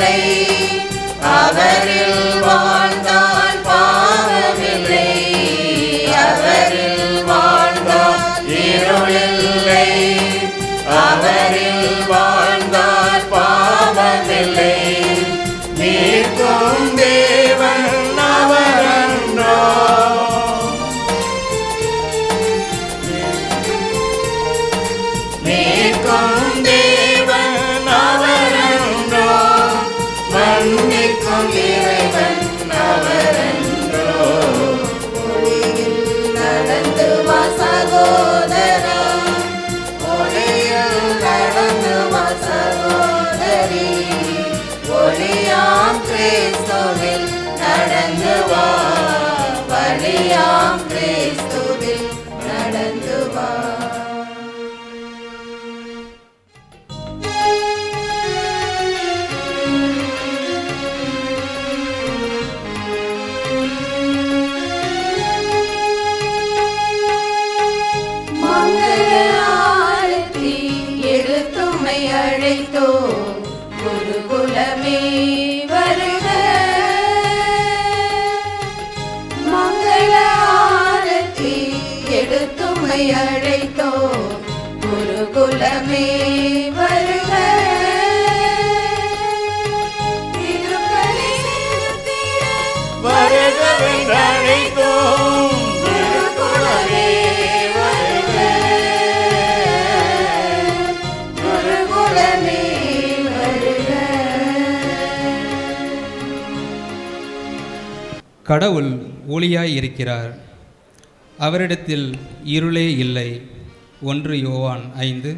இல்லை. அவரில் வாழ்ந்தால் பாவமில்லை. அவரில் வாழ்ந்தால் இருளில்லை. அவரில் வாழ்ந்தால் பாவமில்லை. மீட்கும் தேவன் அவரன்றோ. மீட்கும் தேவன் அவரன்றோ. மன்னிக்கும் இறைவன் அவரன்றோ. ஒளியில் நடந்து வா சகோதரா. ஒளியில் நடந்து வா சகோதரி. ஒளியாம் கிறிஸ்துவில் நடந்து வா. வழியாம் கிறிஸ்துவில் நடந்து வா. அழைத்தோ குருகுலமே வருக. மங்கள ஆரத்தி எடுத்துமை அழைத்தோ குருகுலமே வருக. திருப்பலி வருக அழைத்தோ குருகுலமே வருக. கடவுள் ஒளியாய் இருக்கிறார், அவரிடத்தில் இருளே இல்லை. 1 யோவான் 5.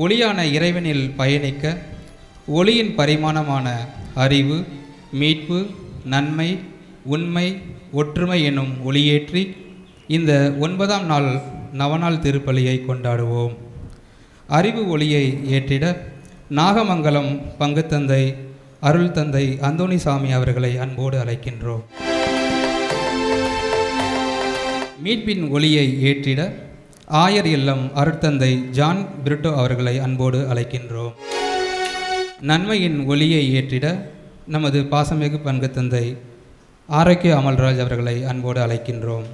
ஒளியான இறைவனில் பயணிக்க ஒளியின் பரிமாணமான அறிவு, மீட்பு, நன்மை, உண்மை, ஒற்றுமை எனும் ஒளியேற்றி இந்த 9ஆம் நாள் நவநாள் திருப்பலியை கொண்டாடுவோம். அறிவு ஒளியை ஏற்றிட நாகமங்கலம் பங்குத்தந்தை அருள் தந்தை அந்தோணிசாமி அவர்களை அன்போடு அழைக்கின்றோம். மீட்பின் ஒளியை ஏற்றிட ஆயர் இல்லம் அருட்தந்தை ஜான் பிரிட்டோ அவர்களை அன்போடு அழைக்கின்றோம். நன்மையின் ஒளியை ஏற்றிட நமது பாசமிகு பங்குத்தந்தை ஆரோக்கிய அமல்ராஜ் அவர்களை அன்போடு அழைக்கின்றோம்.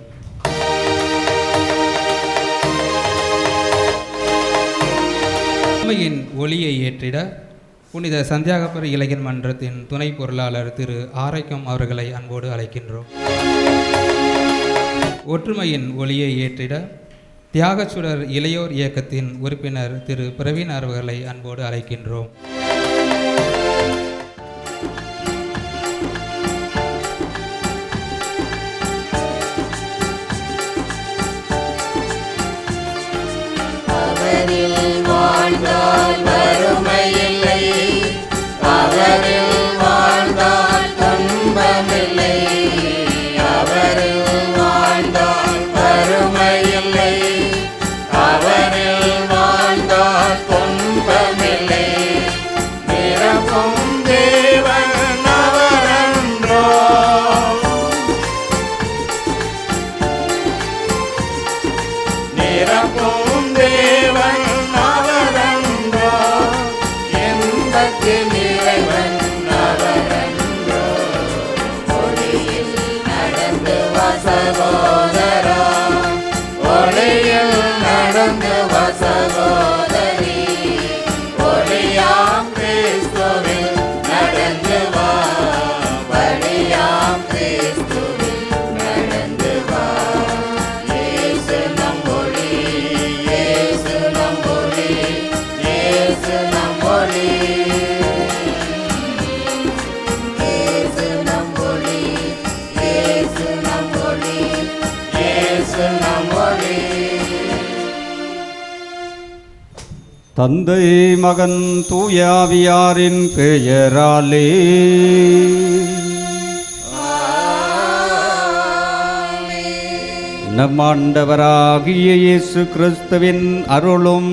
நன்மையின் ஒளியை ஏற்றிட புனித சந்தியாகப்பர் இளைஞர் மன்றத்தின் துணை பொருளாளர் திரு ஆரோக்கியம் அவர்களை அன்போடு அழைக்கின்றோம். ஒற்றுமையின் ஒளியை ஏற்றிட தியாகச்சுடர் இளையோர் இயக்கத்தின் உறுப்பினர் திரு பிரவீன் அவர்களை அன்போடு அழைக்கின்றோம். அவரில் வாழ்ந்தால் வறுமை இல்லை. அவரில் வாழ்ந்தால் துன்பமில்லை. அவரில் வாழ்ந்தால் வறுமை இல்லை. அவரில் வாழ்ந்தால் துன்பமில்லை. நிரப்பும் தேவன் அவரன்றோ. நிரப்பும் தேவன் அவரன்றோ. என்பத்தின் இறைவன் அவரன்றோ. ஒளியில் நடந்து வா சகோதரா. ஒளியில் நடந்து வா சகோதரி. ஒளியாம் கிறிஸ்துவில் நடந்து வா. வழியாம் கிறிஸ்துவில் நடந்து வா. இயேசு நம் ஒளி. இயேசு நம் ஒளி. இயேசு நம் ஒளி. இயேசு நம் ஒளி. இயேசு நம் ஒளி. இயேசு நம் ஒளி. தந்தை மகன் தூயாவியாரின் பெயராலே நம் ஆண்டவராகிய இயேசு கிறிஸ்துவின் அருளும்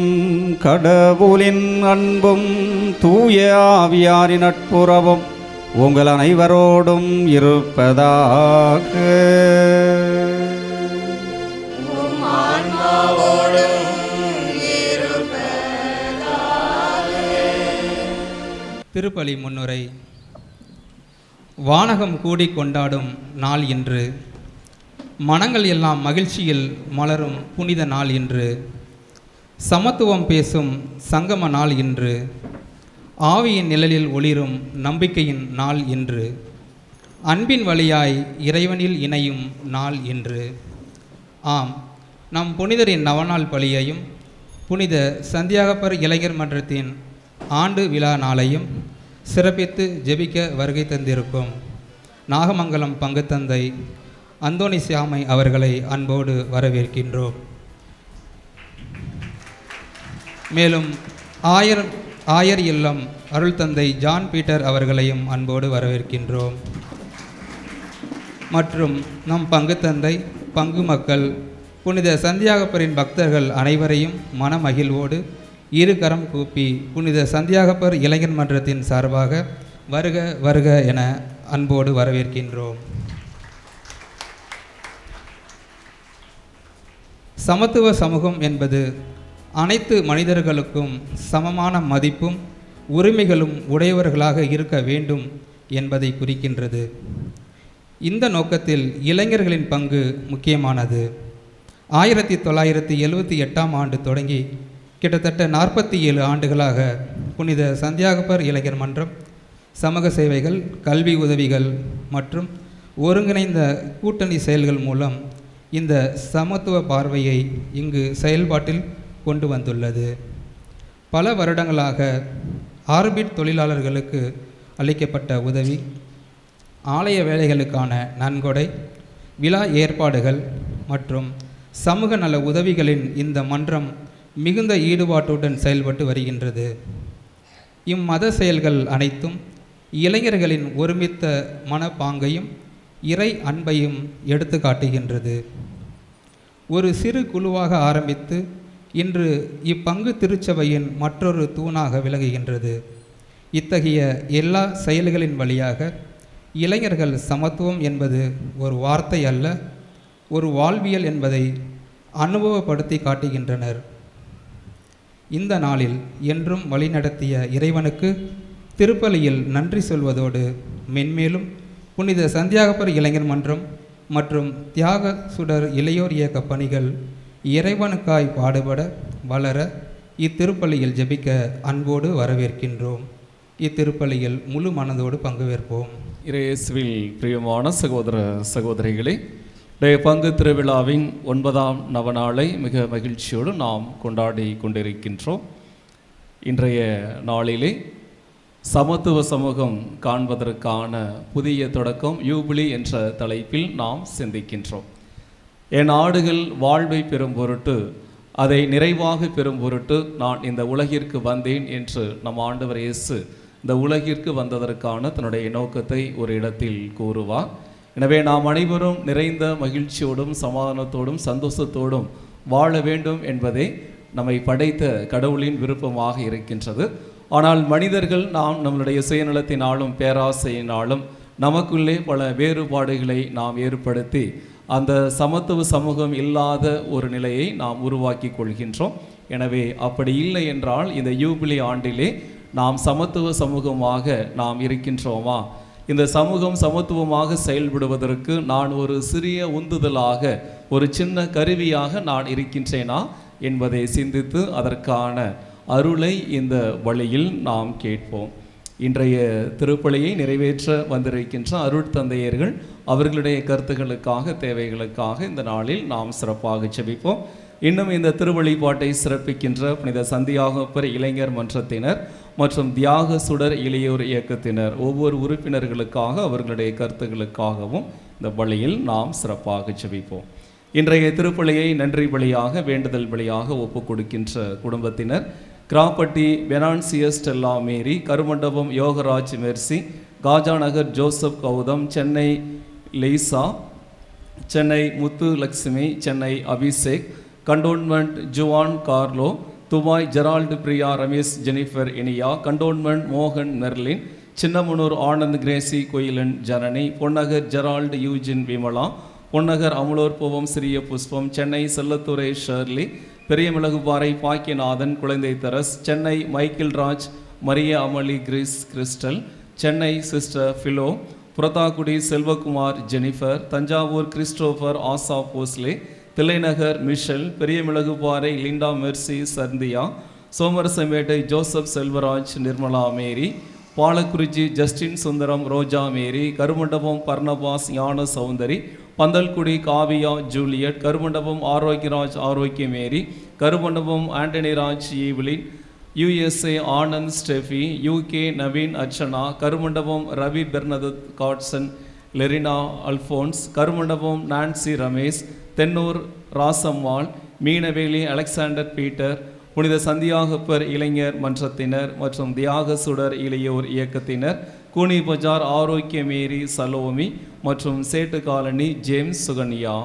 கடவுளின் அன்பும் தூய ஆவியாரின் நட்புறவும் உங்கள் அனைவரோடும் இருப்பதாக. திருப்பலி முன்னுரை. வானகம் கூடி கொண்டாடும் நாள் இன்று. மனங்கள் எல்லாம் மகிழ்ச்சியில் மலரும் புனித நாள் இன்று. சமத்துவம் பேசும் சங்கம நாள் இன்று. ஆவியின் நிழலில் ஒளிரும் நம்பிக்கையின் நாள் இன்று. அன்பின் வழியாய் இறைவனில் இணையும் நாள் இன்று. ஆம், நம் புனிதரின் நவநாள் பலியையும் புனித சந்தியாகப்பர் இளைஞர் மன்றத்தின் ஆண்டு விழா நாளையும் சிறப்பித்து ஜெபிக்க வருகை தந்திருக்கும் நாகமங்கலம் பங்குத்தந்தை அந்தோணி சியாமை அவர்களை அன்போடு வரவேற்கின்றோம். மேலும் ஆயர் இல்லம் அருள் தந்தை ஜான் பீட்டர் அவர்களையும் அன்போடு வரவேற்கின்றோம். மற்றும் நம் பங்குத்தந்தை, பங்கு மக்கள், புனித சந்தியாகப்பரின் பக்தர்கள் அனைவரையும் மனமகிழ்வோடு இரு கரம் கூப்பி புனித சந்தியாகப்பர் இளைஞர் மன்றத்தின் சார்பாக வருக வருக என அன்போடு வரவேற்கின்றோம். சமத்துவ சமூகம் என்பது அனைத்து மனிதர்களுக்கும் சமமான மதிப்பும் உரிமைகளும் உடையவர்களாக இருக்க வேண்டும் என்பதை குறிக்கின்றது. இந்த நோக்கத்தில் இளைஞர்களின் பங்கு முக்கியமானது. 1978ஆம் ஆண்டு தொடங்கி கிட்டத்தட்ட 47 ஆண்டுகளாக புனித சந்தியாகப்பர் இளைஞர் மன்றம் சமூக சேவைகள், கல்வி உதவிகள் மற்றும் ஒருங்கிணைந்த கூட்டணி செயல்கள் மூலம் இந்த சமத்துவ பார்வையை இங்கு செயல்பாட்டில் கொண்டு வந்துள்ளது. பல வருடங்களாக ஆர்பிட் தொழிலாளர்களுக்கு அளிக்கப்பட்ட உதவி, ஆலய வேலைகளுக்கான நன்கொடை, விழா ஏற்பாடுகள் மற்றும் சமூக நல உதவிகளின் இந்த மன்றம் மிகுந்த ஈடுபாட்டுடன் செயல்பட்டு வருகின்றது. இம்மத செயல்கள் அனைத்தும் இளைஞர்களின் ஒருமித்த மனப்பாங்கையும் இறை அன்பையும் எடுத்து காட்டுகின்றது. ஒரு சிறு குழுவாக ஆரம்பித்து இன்று இப்பங்கு திருச்சபையின் மற்றொரு தூணாக விளங்குகின்றது. இத்தகைய எல்லா செயல்களின் வழியாக இளைஞர்கள் சமத்துவம் என்பது ஒரு வார்த்தை அல்ல, ஒரு வாழ்வியல் என்பதை அனுபவப்படுத்தி காட்டுகின்றனர். இந்த நாளில் என்றும் வழிநடத்திய இறைவனுக்கு திருப்பலியில் நன்றி சொல்வதோடு மென்மேலும் புனித சந்தியாகப்பர் இளைஞர் மன்றம் மற்றும் தியாக சுடர் இளையோர் இயக்க பணிகள் இறைவனுக்காய் பாடுபட வளர இத்திருப்பலியில் ஜெபிக்க அன்போடு வரவேற்கின்றோம். இத்திருப்பலியில் முழு மனதோடு பங்குவேற்போம். இயேசுவில் பிரியமான சகோதர சகோதரிகளே, பங்கு திருவிழாவின் 9ஆம் நவநாளை மிக மகிழ்ச்சியோடு நாம் கொண்டாடி கொண்டிருக்கின்றோம். இன்றைய நாளிலே சமத்துவ சமூகம் காண்பதற்கான புதிய தொடக்கம் யூபிலி என்ற தலைப்பில் நாம் சிந்திக்கின்றோம். என் ஆடுகள் வாழ்வை பெறும் பொருட்டு, அதை நிறைவாக பெறும் பொருட்டு நான் இந்த உலகிற்கு வந்தேன் என்று நம் ஆண்டவர் இயேசு இந்த உலகிற்கு வந்ததற்கான தன்னுடைய நோக்கத்தை ஒரு இடத்தில் கூறுவார். எனவே நாம் அனைவரும் நிறைந்த மகிழ்ச்சியோடும் சமாதானத்தோடும் சந்தோஷத்தோடும் வாழ வேண்டும் என்பதே நம்மை படைத்த கடவுளின் விருப்பமாக இருக்கின்றது. ஆனால் மனிதர்கள் நாம் நம்மளுடைய சுயநலத்தினாலும் பேராசையினாலும் நமக்குள்ளே பல வேறுபாடுகளை நாம் ஏற்படுத்தி அந்த சமத்துவ சமூகம் இல்லாத ஒரு நிலையை நாம் உருவாக்கி கொள்கின்றோம். எனவே அப்படி இல்லை என்றால் இந்த யூபிலி ஆண்டிலே நாம் சமத்துவ சமூகமாக நாம் இருக்கின்றோமா? இந்த சமூகம் சமத்துவமாக செயல்படுவதற்கு நான் ஒரு சிறிய உந்துதலாக, ஒரு சின்ன கருவியாக நான் இருக்கின்றேனா என்பதை சிந்தித்து அதற்கான அருளை இந்த வழியில் நாம் கேட்போம். இன்றைய திருப்பலியை நிறைவேற்ற வந்திருக்கின்ற அருள் தந்தையர்கள் அவர்களுடைய கருத்துக்களுக்காக, தேவைகளுக்காக இந்த நாளில் நாம் சிறப்பாக ஜெபிப்போம். இன்னும் இந்த திருவழிபாட்டை சிறப்பிக்கின்ற புனித சந்தியாகப்பர் இளைஞர் மன்றத்தினர் மற்றும் தியாக சுடர் இளையோர் இயக்கத்தினர் ஒவ்வொரு உறுப்பினர்களுக்காக, அவர்களுடைய கருத்துக்களுக்காகவும் இந்த வழியில் நாம் சிறப்பாக ஜெபிப்போம். இன்றைய திருப்பலியை நன்றி பலியாக, வேண்டுதல் பலியாக ஒப்புக் கொடுக்கின்ற குடும்பத்தினர் Krappatti Venantius Stella Mary, Karumandapam Yogaraj Mercy, Khaja Nagar Joseph Gautham, Chennai Leisa, Chennai Muthu Lakshmi, Chennai Abhishek, Cantonment Juan Carlo, Dubai Gerald Priya Ramesh Jennifer Iniya, Cantonment மோகன் Merlin, Chinnamanur Anand Gracy Koilan Janani, Ponnagar Gerald Eugene Vimala, Ponnagar Amulor Poovam Siriya Pushpam, Chennai Chellathurai Shirley, Periya Milagupaarai Bakkiyanathan, Kuzhandhai Theres, Chennai Michael Raj, Maria Amali Chris Crystal, Chennai sister Philo, Purathakudi Selvakumar Jennifer, Thanjavur Christopher Asha Bhosle, Thillainagar Michelle, Periyamilagupaarai Linda Mercy Sarandhiya, Somarasampettai Joseph Selvaraj Nirmala Mary, Palakurichi Justin Sundaram Roja Mary, Karumandapam Barnabas Gnana Soundari, Pandalgudi Kavya Juliet, Karumandapam Arokiaraj Arokia Mary, Karumandapam Antonyraj Evelyn, USA Anand Steffi, UK Naveen Archana, Karumandapam Ravi Bernadette Godson Lerina Alphonse, Karumandapam Nancy Ramesh, Thennur Rasammal, Meenaveli Alexander Peter, புனித சந்தியாகப்பர் இளைஞர் மன்றத்தினர் மற்றும் தியாக சுடர் இளையோர் இயக்கத்தினர், கூனி பஜார் ஆரோக்கிய மேரி சலோமி மற்றும் சேட்டு காலனி ஜேம்ஸ் சுகன்யா.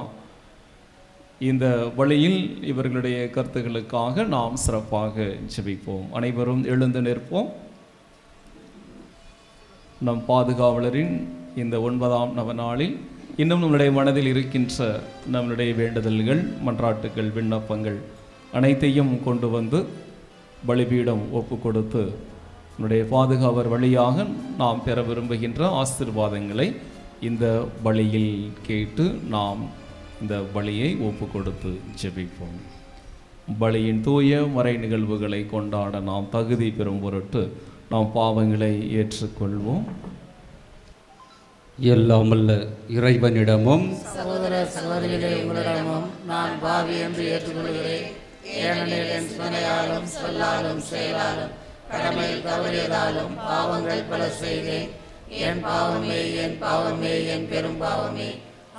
இந்த வழியில் இவர்களுடைய கருத்துக்களுக்காக நாம் சிறப்பாக ஜெபிப்போம். அனைவரும் எழுந்து நிற்போம். நம் பாதுகாவலரின் இந்த 9ஆம் நவநாளில் இன்னும் நம்முடைய மனதில் இருக்கின்ற நம்முடைய வேண்டுதல்கள், மன்றாட்டுகள், விண்ணப்பங்கள் அனைத்தையும் கொண்டு வந்து பலிபீடம் ஒப்பு கொடுத்து நம்முடைய பாதுகாவலர் வழியாக நாம் பெற விரும்புகின்ற ஆசீர்வாதங்களை இந்த பலியில் கேட்டு நாம் இந்த பலியை ஒப்பு கொடுத்து ஜெபிப்போம். பலியின் தூய மறை நிகழ்வுகளை கொண்டாட நாம் தகுதி பெறும் பொருட்டு நாம் பாவங்களை ஏற்றுக்கொள்வோம். எல்லாமல்ல இறைவனிடமும் சகோதர சகோதரிகளே, உங்களிடமும் நான் பாவி என்று ஏற்றுக்கொள்கிறேன். ஏனெனில் என் சிந்தனையாலும் சொல்லாலும் செயலாலும் கடமையில் தவறியதாலும் பாவங்கள் பல செய்தேன். என் பாவமே, என் பாவமே, என் பெரும் பாவமே.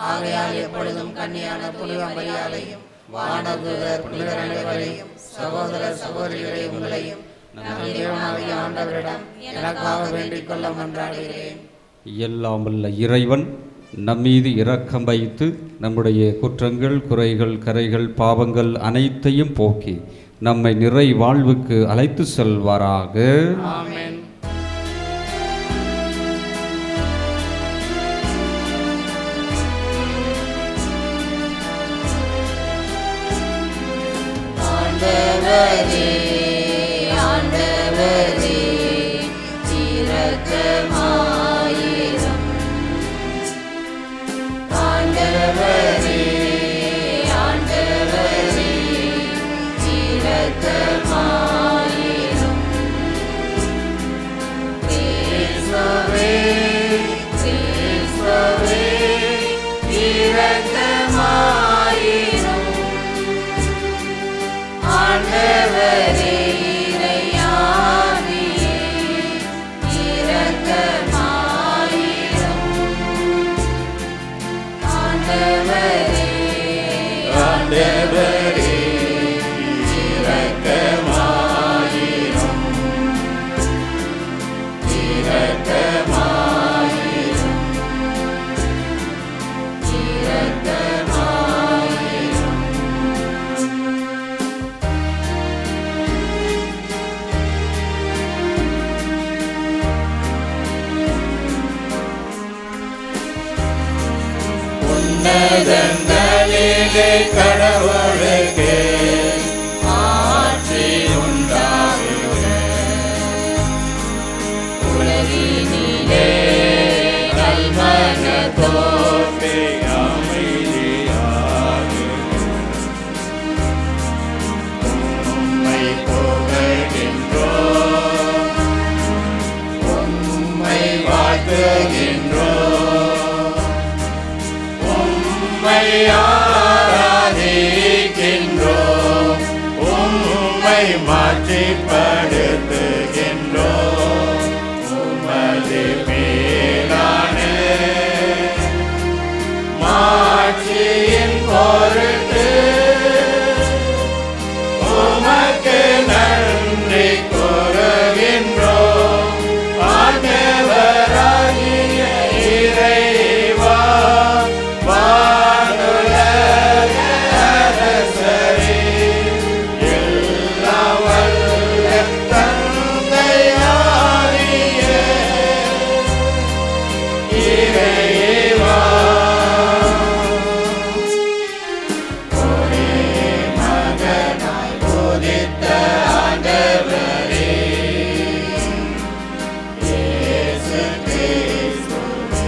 ஆகையால் எப்பொழுதும் கன்னியான புனித மரியாதையும் வானதூதர் புனிதர் அனைவரையும் சகோதர சகோதரிகளை உங்களையும் நம் தேவனாகிய ஆண்டவரிடம் எனக்காக வேண்டிக் கொள்ள மன்றாடுகிறேன். எல்லாமல்ல இறைவன் நம்மீது இரக்கம் வைத்து நம்முடைய குற்றங்கள், குறைகள், கரைகள், பாவங்கள் அனைத்தையும் போக்கி நம்மை நிறை வாழ்வுக்கு அழைத்து செல்வாராக. ஆமென். ஆண்டவரே, ஆண்டவரே, இரக்கமாயிரும். ஆண்டவரே, ஆண்டவரே, இரக்கமாயிரும். கிறிஸ்துவே, கிறிஸ்துவே, இரக்கமாயிரும். ஆண்டவரே, இறையாவியே, இரக்கமாயிரும். ஆண்டவரே, ஆண்டவரே, இரக்கமாயிரும். இரக்கமாயிரும். இரக்கமாயிரும். உன்னதங்களிலே கடவுளுக்கு ஆட்சி உண்டாகுக. உலகினிலே கல்மனத்தோடு அமைதியாகுக. உம்மை புகழ்கின்றோம், உம்மை வாழ்த்துகின்றோம், உம்மை ஆராதிக்கின்றோம், உம்மை மாட்சிப்படுத்துகின்றோம். உமது மேலான மாட்சியின் பொருட்டு உமக்கு நன்றி கூறுகின்றோம். ஆண்டவராகிய இறைவா, வானுலக அரசரே, எல்லாம் வல்ல தந்தையாகிய இறைவா, ஒரே மகனாய் உதித்த ஆண்டவரே, இயேசு கிறிஸ்துவே,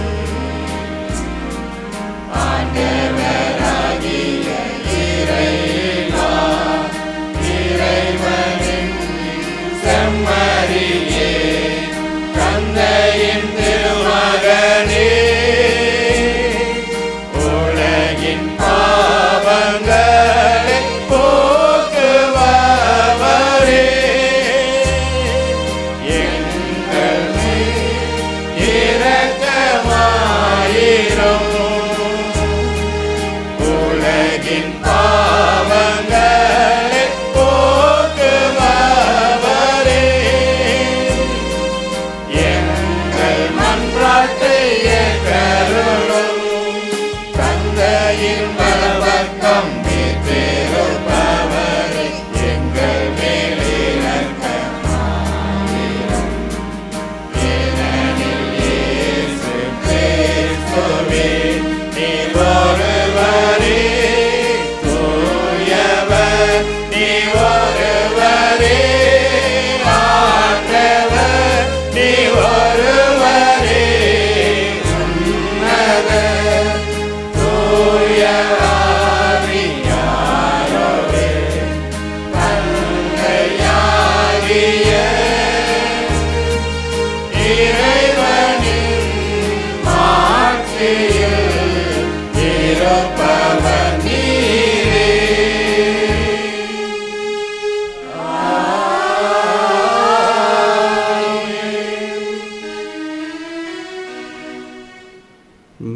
இறைவனின் மாட்சியில் இருப்பவர் நீரே.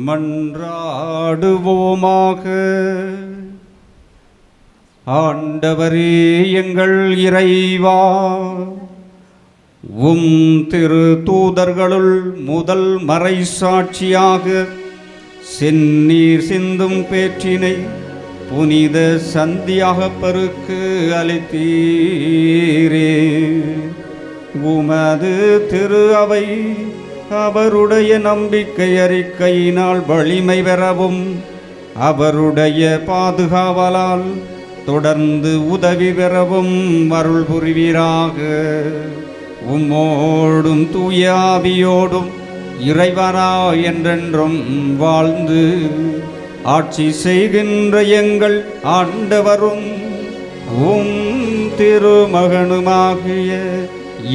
மன்றாடுவோமாக. ஆண்டவரே எங்கள் இறைவா, உம் திரு தூதர்களுள் முதல் மறைசாட்சியாக செந்நீர் சிந்தும் பேற்றினை புனித சந்தியாகப்பருக்கு அளித்தீரே. உமது திரு அவை அவருடைய நம்பிக்கை அறிக்கையினால் வலிமை பெறவும் அவருடைய பாதுகாவலால் தொடர்ந்து உதவி பெறவும் அருள் புரிவீராக. உம்மோடும் தூய ஆவியோடும் இறைவனா என்றென்றும் வாழ்ந்து ஆட்சி செய்கின்ற எங்கள் ஆண்டவரும் உம் திருமகனுமாகிய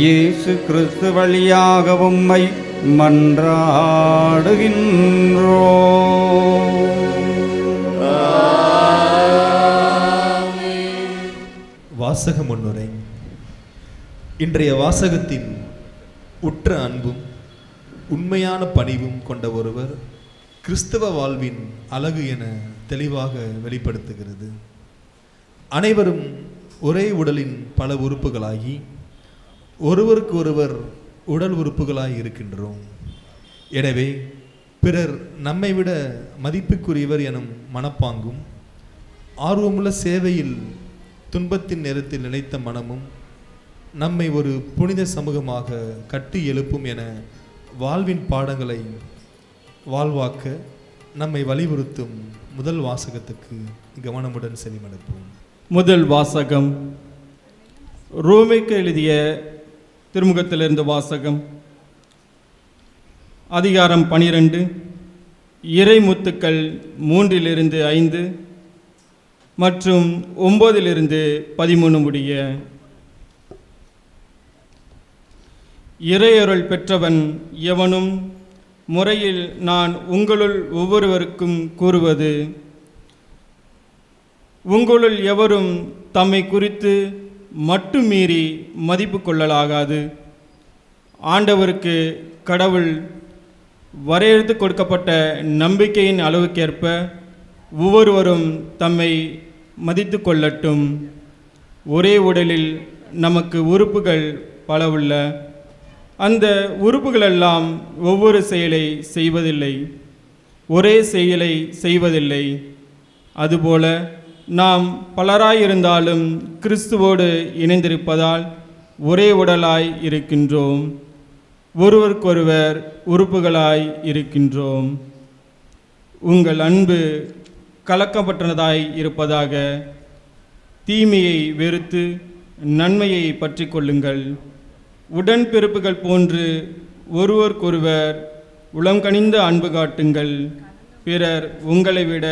இயேசு கிறிஸ்து வழியாக உம்மை மன்றாடுகின்றோம். வாசக முன்னுரை. இன்றைய வாசகத்தில் உற்ற அன்பும் உண்மையான பணிவும் கொண்ட ஒருவர் கிறிஸ்தவ வாழ்வின் அழகு என தெளிவாக வெளிப்படுத்துகிறது. அனைவரும் ஒரே உடலின் பல உறுப்புகளாகி ஒருவருக்கு ஒருவர் உடல் உறுப்புகளாய் இருக்கின்றோம். எனவே பிறர் நம்மை விட மதிப்புக்குரியவர் எனும் மனப்பாங்கும் ஆர்வமுள்ள சேவையில் துன்பத்தின் நேரத்தில் நிலைத்த மனமும் நம்மை ஒரு புனித சமூகமாக கட்டி எழுப்பும் என வாழ்வின் பாடங்களை வாழ்வாக்க நம்மை வலியுறுத்தும் முதல் வாசகத்துக்கு கவனமுடன் செவிமடுப்போம். முதல் வாசகம் ரோமைக்கு எழுதிய திருமுகத்திலிருந்து வாசகம். அதிகாரம் 12, இறைமுத்துக்கள் 3-5 மற்றும் 9-13 முடிய. இறையருள் பெற்றவன் எவனும் முறையில் நான் உங்களுள் ஒவ்வொருவருக்கும் கூறுவது, உங்களுள் எவரும் தம்மை குறித்து மட்டும் மீறி மதிப்பு கொள்ளலாகாது. ஆண்டவருக்கு கடவுள் வரையறுத்து கொடுக்கப்பட்ட நம்பிக்கையின் அளவுக்கேற்ப ஒவ்வொருவரும் தம்மை மதித்து கொள்ளட்டும். ஒரே உடலில் நமக்கு உறுப்புகள் பல உள்ள, அந்த உறுப்புகளெல்லாம் ஒவ்வொரு செயலை செய்வதில்லை, ஒரே செயலை செய்வதில்லை. அதுபோல நாம் பலராயிருந்தாலும் கிறிஸ்துவோடு இணைந்திருப்பதால் ஒரே உடலாய் இருக்கின்றோம், ஒருவருக்கொருவர் உறுப்புகளாய் இருக்கின்றோம். உங்கள் அன்பு கலக்கப்பட்டதாய் இருப்பதாக. தீமையை வெறுத்து நன்மையை பற்றி கொள்ளுங்கள். உடன்பிறப்புகள் போன்று ஒருவருக்கொருவர் உளங்கனிந்த அன்பு காட்டுங்கள். பிறர் உங்களை விட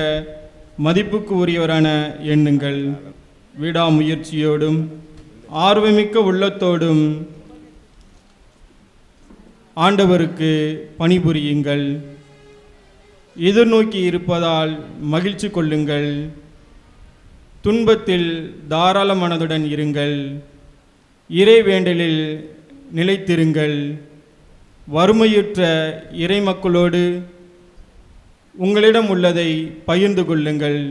மதிப்புக்கு உரியவரான எண்ணுங்கள். விடாமுயற்சியோடும் ஆர்வமிக்க உள்ளத்தோடும் ஆண்டவருக்கு பணிபுரியுங்கள். எதிர்நோக்கி இருப்பதால் மகிழ்ச்சி கொள்ளுங்கள். துன்பத்தில் தாராள மனதுடன் இருங்கள். இறைவேண்டலில் நிலைத்திருங்கள். வறுமையுற்ற இறைமக்களோடு உங்களிடம் உள்ளதை பகிர்ந்து கொள்ளுங்கள்.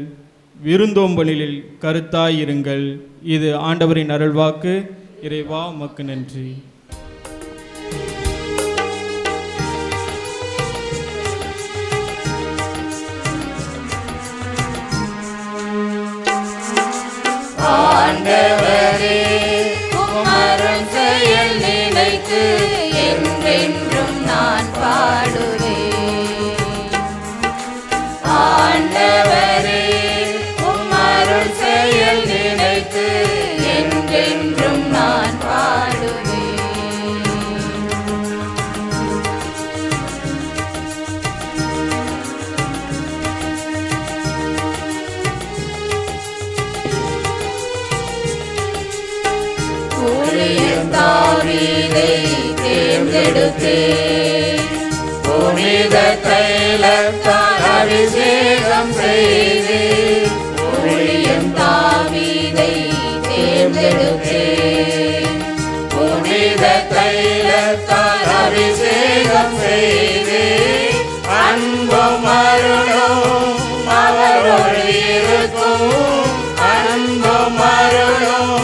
விருந்தோம்பலில் கருத்தாயிருங்கள். இது ஆண்டவரின் அருள்வாக்கு. இறைவா உமக்கு நன்றி. ஆண்டவரே உமரும் செயல் நினைத்து என்றென்றும் நான் பாடுவேன். ஆண்டவரே உமரும் செயல் நினைத்து என்றென்றும் நான் பாடுவேன். புனித தைலத்தால் அபிஷேகம் செய்து ஊழியம் தாவீதை தேர்ந்தெடுத்தேன். புனித தைலத்தால் அபிஷேகம் செய்து அன்பும் அருளும் அவரோடு இருக்கும். அன்பும் அருளும்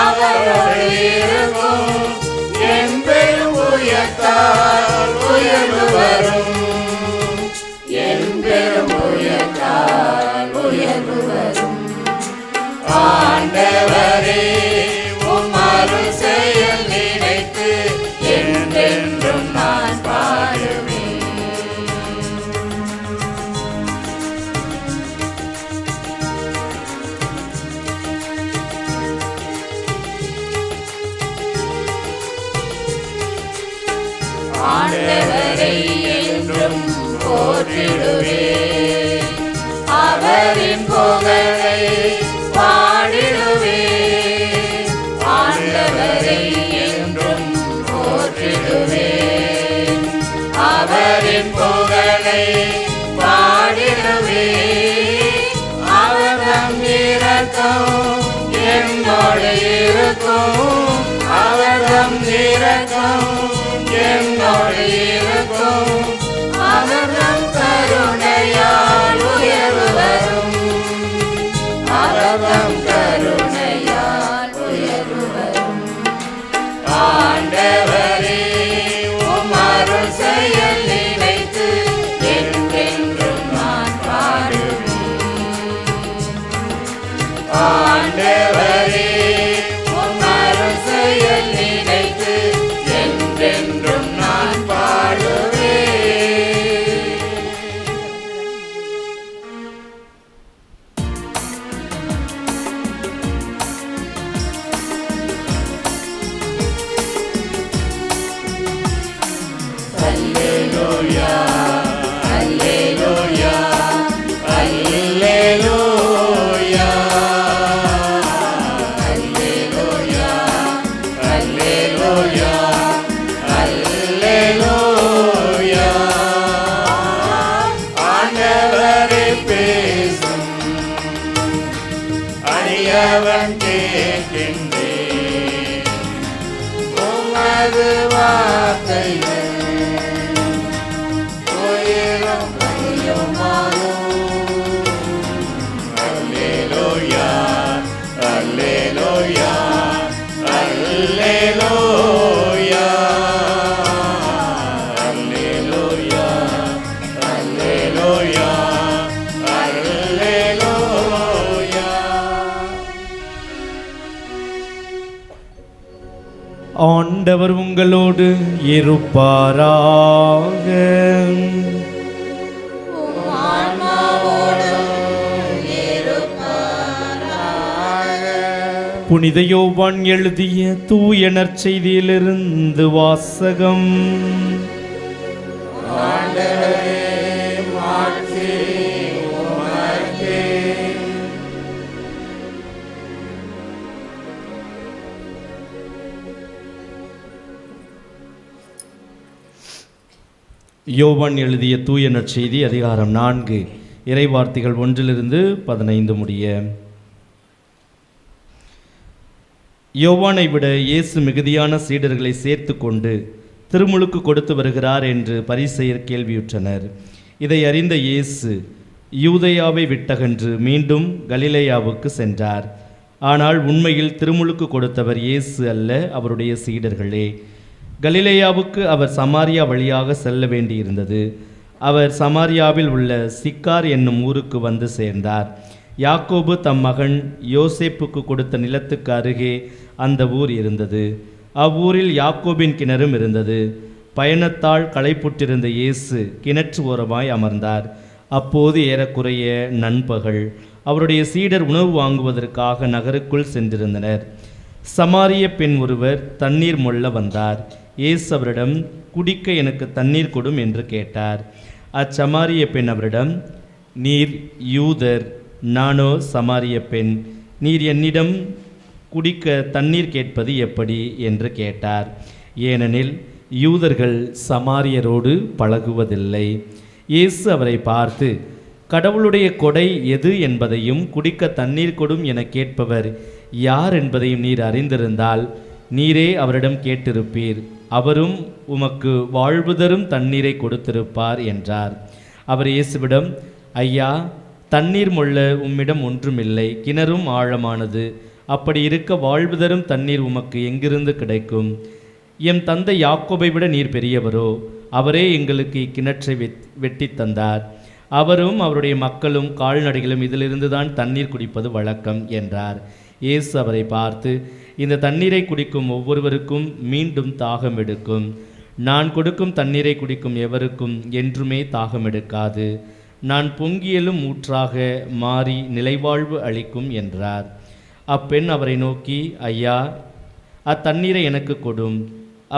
அவரோடு இருக்கும். என் பெரும் உயர்த்தால் உயர்வு வரும். என் பெரும் உயர்த்தால் உயர்வு வரும். ஆண்டவரே உம் அருள் செயல் நினைத்து என்றென்றும் நான் பாடுவேன். ஆண்டவரை என்றும் போற்றிடுவேன். அவரின் புகழை பாடிடுவேன். ஆண்டவரை என்றும் போற்றிடுவேன். அவரின் புகழை பாடிடுவேன். அவர்தம் இரக்கம் என்னோடு இருக்கும். அவர்தம் இரக்கம் என்னோடு இருக்கும். அவர்தம் கருணையால் உயர்வு வரும். அவர்தம் கருணையால் உயர்வு வரும். ஆண்டவரே உம் அருள் செயல் நினைத்து என்றென்றும் நான் பாடுவேன். ஆண்டவரே உம் அருள் செயல் நினைத்து என்றென்றும் நான் பாடுவேன். அல்லேலூயா அல்லேலூயா அல்லேலூயா அல்லேலூயா அல்லேலூயா அல்லேலூயா. ஆண்டவரே பேசும் அடியவன் கேட்கின்றேன். உமது வார்த்தைகள் உயிரும் கையுமாகும். அல்லேலூயா அல்லேலூயா அல்லேலூயா அல்லேலூயா அல்லேலூயா அல்லேலூயா. ஆண்டவர் உங்களோடு இருப்பாராக. புனித யோவான் எழுதிய தூய நற்செய்தியிலிருந்து வாசகம். யோவான் எழுதிய தூய நற்செய்தி அதிகாரம் 4 இறைவார்த்தைகள் 1-15 முடிய. யோவானை விட இயேசு மிகுதியான சீடர்களை சேர்த்து கொண்டு திருமுழுக்கு கொடுத்து வருகிறார் என்று பரிசேயர் கேள்வியுற்றனர். இதை அறிந்த இயேசு யூதேயாவை விட்டகன்று மீண்டும் கலிலேயாவுக்கு சென்றார். ஆனால் உண்மையில் திருமுழுக்கு கொடுத்தவர் இயேசு அல்ல, அவருடைய சீடர்களே. கலிலேயாவுக்கு அவர் சமாரியா வழியாக செல்ல வேண்டியிருந்தது. அவர் சமாரியாவில் உள்ள சிக்கார் என்னும் ஊருக்கு வந்து சேர்ந்தார். யாக்கோபு தம் மகன் யோசேப்புக்கு கொடுத்த நிலத்துக்கு அருகே அந்த ஊர் இருந்தது. அவ்வூரில் யாக்கோபின் கிணறும் இருந்தது. பயணத்தால் களைப்புற்றிருந்த இயேசு கிணற்று ஓரமாய் அமர்ந்தார். அப்போது ஏறக்குறைய நண்பகல். அவருடைய சீடர் உணவு வாங்குவதற்காக நகருக்குள் சென்றிருந்தனர். சமாரிய பெண் ஒருவர் தண்ணீர் மொள்ள வந்தார். இயேசு அவரிடம், குடிக்க எனக்கு தண்ணீர் கொடும் என்று கேட்டார். அச்சமாரிய பெண் அவரிடம், நீர் யூதர், நானோ சமாரிய பெண், நீர் என்னிடம் குடிக்க தண்ணீர் கேட்பது எப்படி என்று கேட்டார். ஏனெனில் யூதர்கள் சமாரியரோடு பழகுவதில்லை. இயேசு அவரை பார்த்து, கடவுளுடைய கொடை எது என்பதையும் குடிக்க தண்ணீர் கொடும் என கேட்பவர் யார் என்பதையும் நீர் அறிந்திருந்தால் நீரே அவரிடம் கேட்டிருப்பீர், அவரும் உமக்கு வாழ்வு தரும் தண்ணீரை கொடுத்திருப்பார் என்றார். அவர் இயேசுவிடம், ஐயா, தண்ணீர் மொள்ள உம்மிடம் ஒன்றுமில்லை, கிணறும் ஆழமானது. அப்படி இருக்க வாழ்வு தரும் தண்ணீர் உமக்கு எங்கிருந்து கிடைக்கும்? எம் தந்தை யாக்கோபை விட நீர் பெரியவரோ? அவரே எங்களுக்கு இக்கிணற்றை வெட்டி தந்தார். அவரும் அவருடைய மக்களும் கால்நடைகளும் இதிலிருந்து தான் தண்ணீர் குடிப்பது வழக்கம் என்றார். இயேசு அவரை பார்த்து, இந்த தண்ணீரை குடிக்கும் ஒவ்வொருவருக்கும் மீண்டும் தாகம் எடுக்கும். நான் கொடுக்கும் தண்ணீரை குடிக்கும் எவருக்கும் என்றுமே தாகம் எடுக்காது. நான் பொங்கியலும் ஊற்றாக மாறி நிலைவாழ்வு அளிக்கும் என்றார். அப்பெண் அவரை நோக்கி, ஐயா, அத்தண்ணீரை எனக்கு கொடும்,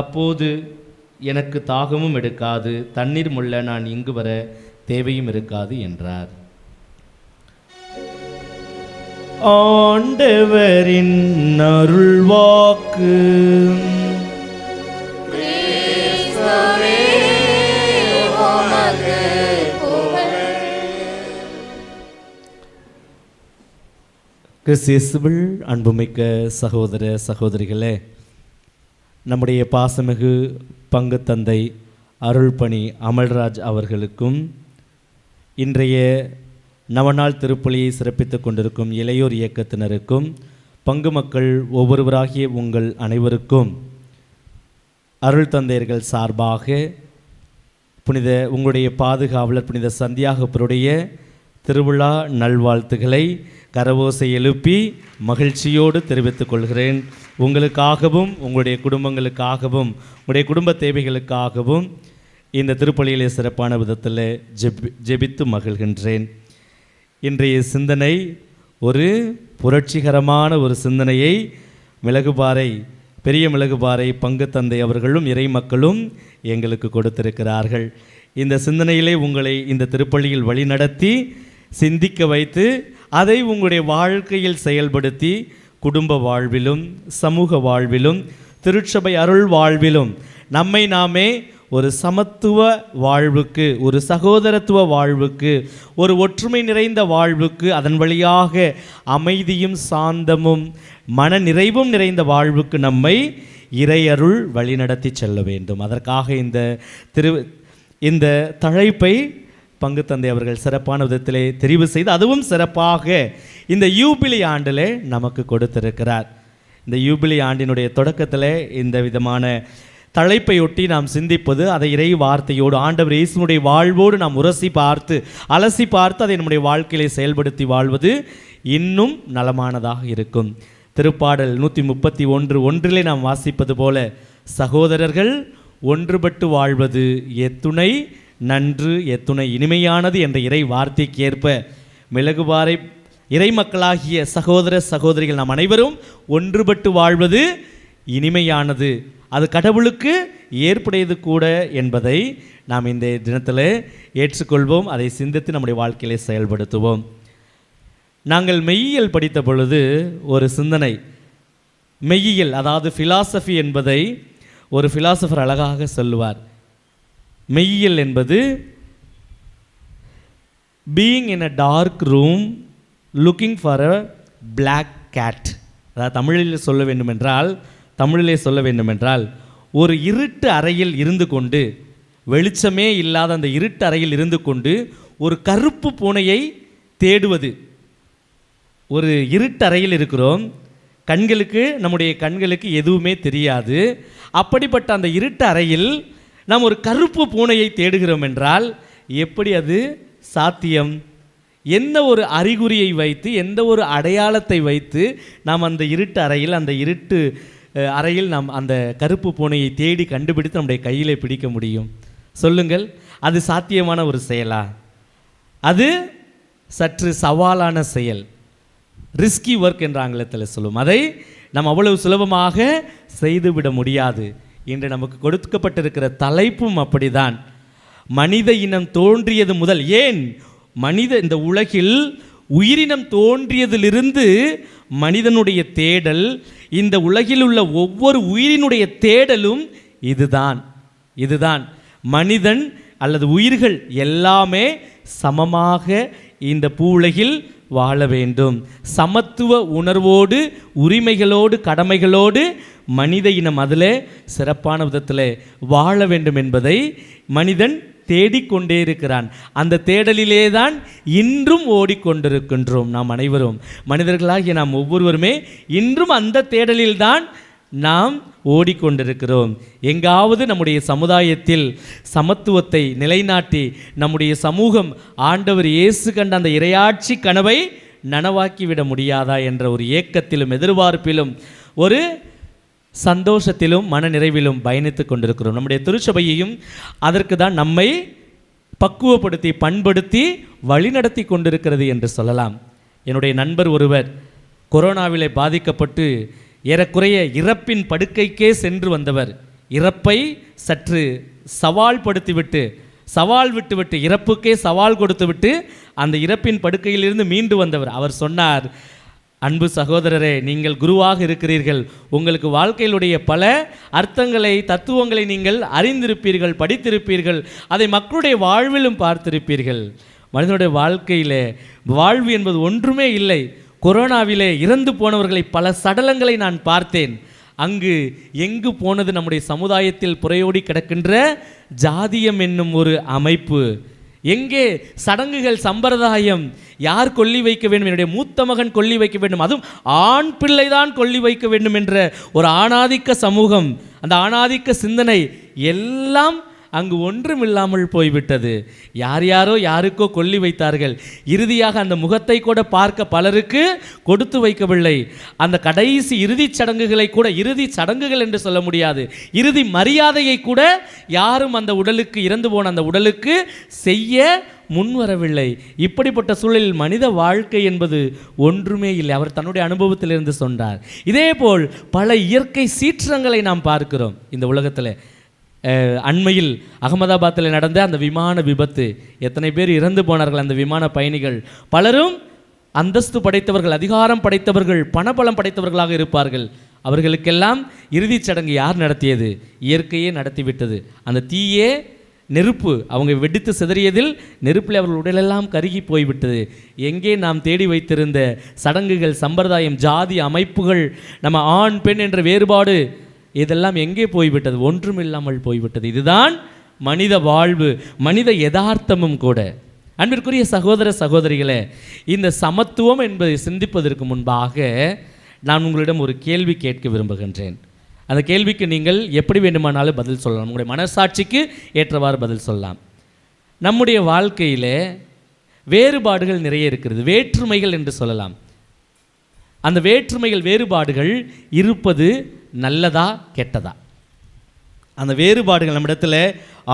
அப்போது எனக்கு தாகமும் எடுக்காது, தண்ணீர் முள்ள நான் இங்கு வர தேவையும் இருக்காது என்றார். ஆண்டவரின் அருள்வாக்கு. கிறிஸ்துவில் அன்புமிக்க சகோதர சகோதரிகளே, நம்முடைய பாசமிகு பங்கு தந்தை அருள்பணி அமல்ராஜ் அவர்களுக்கும் இன்றைய நவநாள் திருப்பலியை சிறப்பித்து கொண்டிருக்கும் இளையோர் இயக்கத்தினருக்கும் பங்கு மக்கள் ஒவ்வொருவராகிய உங்கள் அனைவருக்கும் அருள் தந்தையர்கள் சார்பாக உங்களுடைய பாதுகாவலர் புனித சந்தியாகப்பருடைய திருவிழா நல்வாழ்த்துக்களை கரவோசை எழுப்பி மகிழ்ச்சியோடு தெரிவித்துக் கொள்கிறேன். உங்களுக்காகவும் உங்களுடைய குடும்பங்களுக்காகவும் உங்களுடைய குடும்ப தேவைகளுக்காகவும் இந்த திருப்பலியிலே சிறப்பான விதத்தில் ஜெபித்து மகிழ்கின்றேன். இன்றைய சிந்தனை ஒரு புரட்சிகரமான ஒரு சிந்தனையை பெரிய மிளகுபாறை பங்கு தந்தை அவர்களும் இறை மக்களும் எங்களுக்கு கொடுத்திருக்கிறார்கள். இந்த சிந்தனையிலே உங்களை இந்த திருப்பலியில் வழிநடத்தி சிந்திக்க வைத்து அதை உங்களுடைய வாழ்க்கையில் செயல்படுத்தி குடும்ப வாழ்விலும் சமூக வாழ்விலும் திருச்சபை அருள் வாழ்விலும் நம்மை நாமே ஒரு சமத்துவ வாழ்வுக்கு, ஒரு சகோதரத்துவ வாழ்வுக்கு, ஒரு ஒற்றுமை நிறைந்த வாழ்வுக்கு, அதன் வழியாக அமைதியும் சாந்தமும் மன நிறைவும் நிறைந்த வாழ்வுக்கு நம்மை இறையருள் வழிநடத்தி செல்ல வேண்டும். அதற்காக இந்த தலைப்பை பங்கு தந்தை அவர்கள் சிறப்பான விதத்திலே தெரிவு செய்து அதுவும் சிறப்பாக இந்த யூபிலி ஆண்டிலே நமக்கு கொடுத்திருக்கிறார். இந்த யூபிலி ஆண்டினுடைய தொடக்கத்தில் இந்த விதமான தலைப்பையொட்டி நாம் சிந்திப்பது, அதை இறை வார்த்தையோடு ஆண்டவர் இயேசுனுடைய வாழ்வோடு நாம் அலசி பார்த்து அதை நம்முடைய வாழ்க்கையிலே செயல்படுத்தி வாழ்வது இன்னும் நலமானதாக இருக்கும். திருப்பாடல் 131:1 நாம் வாசிப்பது போல, சகோதரர்கள் ஒன்றுபட்டு வாழ்வது எத்துணை நன்று, எத்துணை இனிமையானது என்ற இறை வார்த்தைக்கு ஏற்ப மிளகுபாறை இறை மக்களாகிய சகோதர சகோதரிகள் நாம் அனைவரும் ஒன்றுபட்டு வாழ்வது இனிமையானது, அது கடவுளுக்கு ஏற்புடையது கூட என்பதை நாம் இந்த தினத்தில் ஏற்றுக்கொள்வோம். அதை சிந்தித்து நம்முடைய வாழ்க்கையிலே செயல்படுத்துவோம். நாங்கள் மெய்யியல் படித்த பொழுது ஒரு சிந்தனை, மெய்யியல் அதாவது ஃபிலாசபி என்பதை ஒரு ஃபிலாசபர் அழகாக சொல்லுவார். மெய்யியல் என்பது being in a dark room looking for a black cat. அதாவது தமிழிலே சொல்ல வேண்டுமென்றால் ஒரு இருட்டு அறையில் இருந்து கொண்டு, வெளிச்சமே இல்லாத அந்த இருட்டு அறையில் இருந்து கொண்டு ஒரு கருப்பு பூனையை தேடுவது. ஒரு இருட்டு அறையில் இருக்கிறோம், நம்முடைய கண்களுக்கு எதுவுமே தெரியாது. அப்படிப்பட்ட அந்த இருட்டு அறையில் நாம் ஒரு கருப்பு பூனையை தேடுகிறோம் என்றால் எப்படி அது சாத்தியம்? எந்த ஒரு அறிகுறியை வைத்து, எந்த ஒரு அடையாளத்தை வைத்து நாம் அந்த இருட்டு அறையில் நாம் அந்த கருப்பு பூனையை தேடி கண்டுபிடித்து நம்முடைய கையிலே பிடிக்க முடியும்? சொல்லுங்கள், அது சாத்தியமான ஒரு செயலா? அது சற்று சவாலான செயல், ரிஸ்கி ஒர்க் என்ற ஆங்கிலத்தில் சொல்லும். அதை நாம் அவ்வளவு சுலபமாக செய்துவிட முடியாது. இன்று நமக்கு கொடுக்கப்பட்டிருக்கிற தலைப்பும் அப்படிதான். மனித இனம் தோன்றியது முதல், ஏன் இந்த உலகில் உயிரினம் தோன்றியதிலிருந்து மனிதனுடைய தேடல், இந்த உலகில் உள்ள ஒவ்வொரு உயிரினுடைய தேடலும் இதுதான். இதுதான் மனிதன் அல்லது உயிர்கள் எல்லாமே சமமாக இந்த பூவுலகில் வாழ வேண்டும். சமத்துவ உணர்வோடு, உரிமைகளோடு, கடமைகளோடு மனித இனம் அதில் சிறப்பான விதத்தில் வாழ வேண்டும் என்பதை மனிதன் தேடிக்கொண்டே இருக்கிறான். அந்த தேடலிலே தான் இன்றும் ஓடிக்கொண்டிருக்கின்றோம். நாம் அனைவரும் மனிதர்களாகிய நாம் ஒவ்வொருவருமே இன்றும் அந்த தேடலில்தான் நாம் ஓடிக்கொண்டிருக்கிறோம். எங்காவது நம்முடைய சமுதாயத்தில் சமத்துவத்தை நிலைநாட்டி நம்முடைய சமூகம் ஆண்டவர் இயேசு கண்ட அந்த இறையாட்சி கனவை நனவாக்கிவிட முடியாதா என்ற ஒரு ஏக்கத்திலும் எதிர்பார்ப்பிலும் ஒரு சந்தோஷத்திலும் மன நிறைவிலும் பயணித்து கொண்டிருக்கிறோம். நம்முடைய திருச்சபையையும் அதற்கு தான் நம்மை பக்குவப்படுத்தி பண்படுத்தி வழிநடத்தி கொண்டிருக்கிறது என்று சொல்லலாம். என்னுடைய நண்பர் ஒருவர் கொரோனாவிலே பாதிக்கப்பட்டு ஏறக்குறைய இறப்பின் படுக்கைக்கே சென்று வந்தவர். இறப்பை சற்று சவால் விட்டுவிட்டு இறப்புக்கே சவால் கொடுத்துவிட்டு அந்த இறப்பின் படுக்கையிலிருந்து மீண்டு வந்தவர். அவர் சொன்னார், அன்பு சகோதரரே, நீங்கள் குருவாக இருக்கிறீர்கள். உங்களுக்கு வாழ்க்கையிலுடைய பல அர்த்தங்களை, தத்துவங்களை நீங்கள் அறிந்திருப்பீர்கள், படித்திருப்பீர்கள். அதை மக்களுடைய வாழ்விலும் பார்த்திருப்பீர்கள். மனிதனுடைய வாழ்க்கையில் வாழ்வு என்பது ஒன்றுமே இல்லை. கொரோனாவிலே இறந்து போனவர்களை பல சடலங்களை நான் பார்த்தேன். அங்கு எங்கு போனது நம்முடைய சமுதாயத்தில் புரையோடி கிடக்கின்ற ஜாதியம் என்னும் ஒரு அமைப்பு. எங்கே சடங்குகள், சம்பிரதாயம், யார் கொல்லி வைக்க வேண்டும், என்னுடைய மூத்த மகன் கொல்லி வைக்க வேண்டும், அதுவும் ஆண் பிள்ளைதான் கொல்லி வைக்க வேண்டும் என்ற ஒரு ஆணாதிக்க சமூகம், அந்த ஆணாதிக்க சிந்தனை எல்லாம் அங்கு ஒன்றும் இல்லாமல் போய்விட்டது. யாரோ யாருக்கோ கொல்லி வைத்தார்கள். இறுதியாக அந்த முகத்தை கூட பார்க்க பலருக்கு கொடுத்து வைக்கவில்லை. அந்த கடைசி இறுதிச் சடங்குகளை கூட, இறுதி சடங்குகள் என்று சொல்ல முடியாது, இறுதி மரியாதையை கூட யாரும் அந்த உடலுக்கு, இறந்து போன அந்த உடலுக்கு செய்ய முன்வரவில்லை. இப்படிப்பட்ட சூழலில் மனித வாழ்க்கை என்பது ஒன்றுமே இல்லை. அவர் தன்னுடைய அனுபவத்திலிருந்து சொன்னார். இதேபோல் பல இயற்கை சீற்றங்களை நாம் பார்க்கிறோம் இந்த உலகத்தில். அண்மையில் அகமதாபாத்தில் நடந்த அந்த விமான விபத்து, எத்தனை பேர் இறந்து போனார்கள் அந்த விமான பயணிகள். பலரும் அந்தஸ்து படைத்தவர்கள், அதிகாரம் படைத்தவர்கள், பணபலம் படைத்தவர்களாக இருப்பார்கள். அவர்களுக்கெல்லாம் இறுதிச் சடங்கு யார் நடத்தியது? இயற்கையே நடத்திவிட்டது. அந்த தீயே நெருப்பு, அவங்க வெடித்து சிதறியதில் நெருப்பில் அவர்கள் உடலெல்லாம் கருகி போய்விட்டது. எங்கே நாம் தேடி வைத்திருந்த சடங்குகள், சம்பிரதாயம், ஜாதி அமைப்புகள், நம்ம ஆண் பெண் என்ற வேறுபாடு, இதெல்லாம் எங்கே போய்விட்டது? ஒன்றும் இல்லாமல் போய்விட்டது. இதுதான் மனித வாழ்வு, மனித யதார்த்தமும் கூட. அன்பிற்குரிய சகோதர சகோதரிகளே, இந்த சமத்துவம் என்பதை சிந்திப்பதற்கு முன்பாக நான் உங்களிடம் ஒரு கேள்வி கேட்க விரும்புகின்றேன். அந்த கேள்விக்கு நீங்கள் எப்படி வேண்டுமானாலும் பதில் சொல்லலாம், உங்களுடைய மனசாட்சிக்கு ஏற்றவாறு பதில் சொல்லலாம். நம்முடைய வாழ்க்கையில் வேறுபாடுகள் நிறைய இருக்கிறது, வேற்றுமைகள் என்று சொல்லலாம். அந்த வேற்றுமைகள், வேறுபாடுகள் இருப்பது நல்லதா கெட்டதா? அந்த வேறுபாடுகள் நம்மிடத்தில்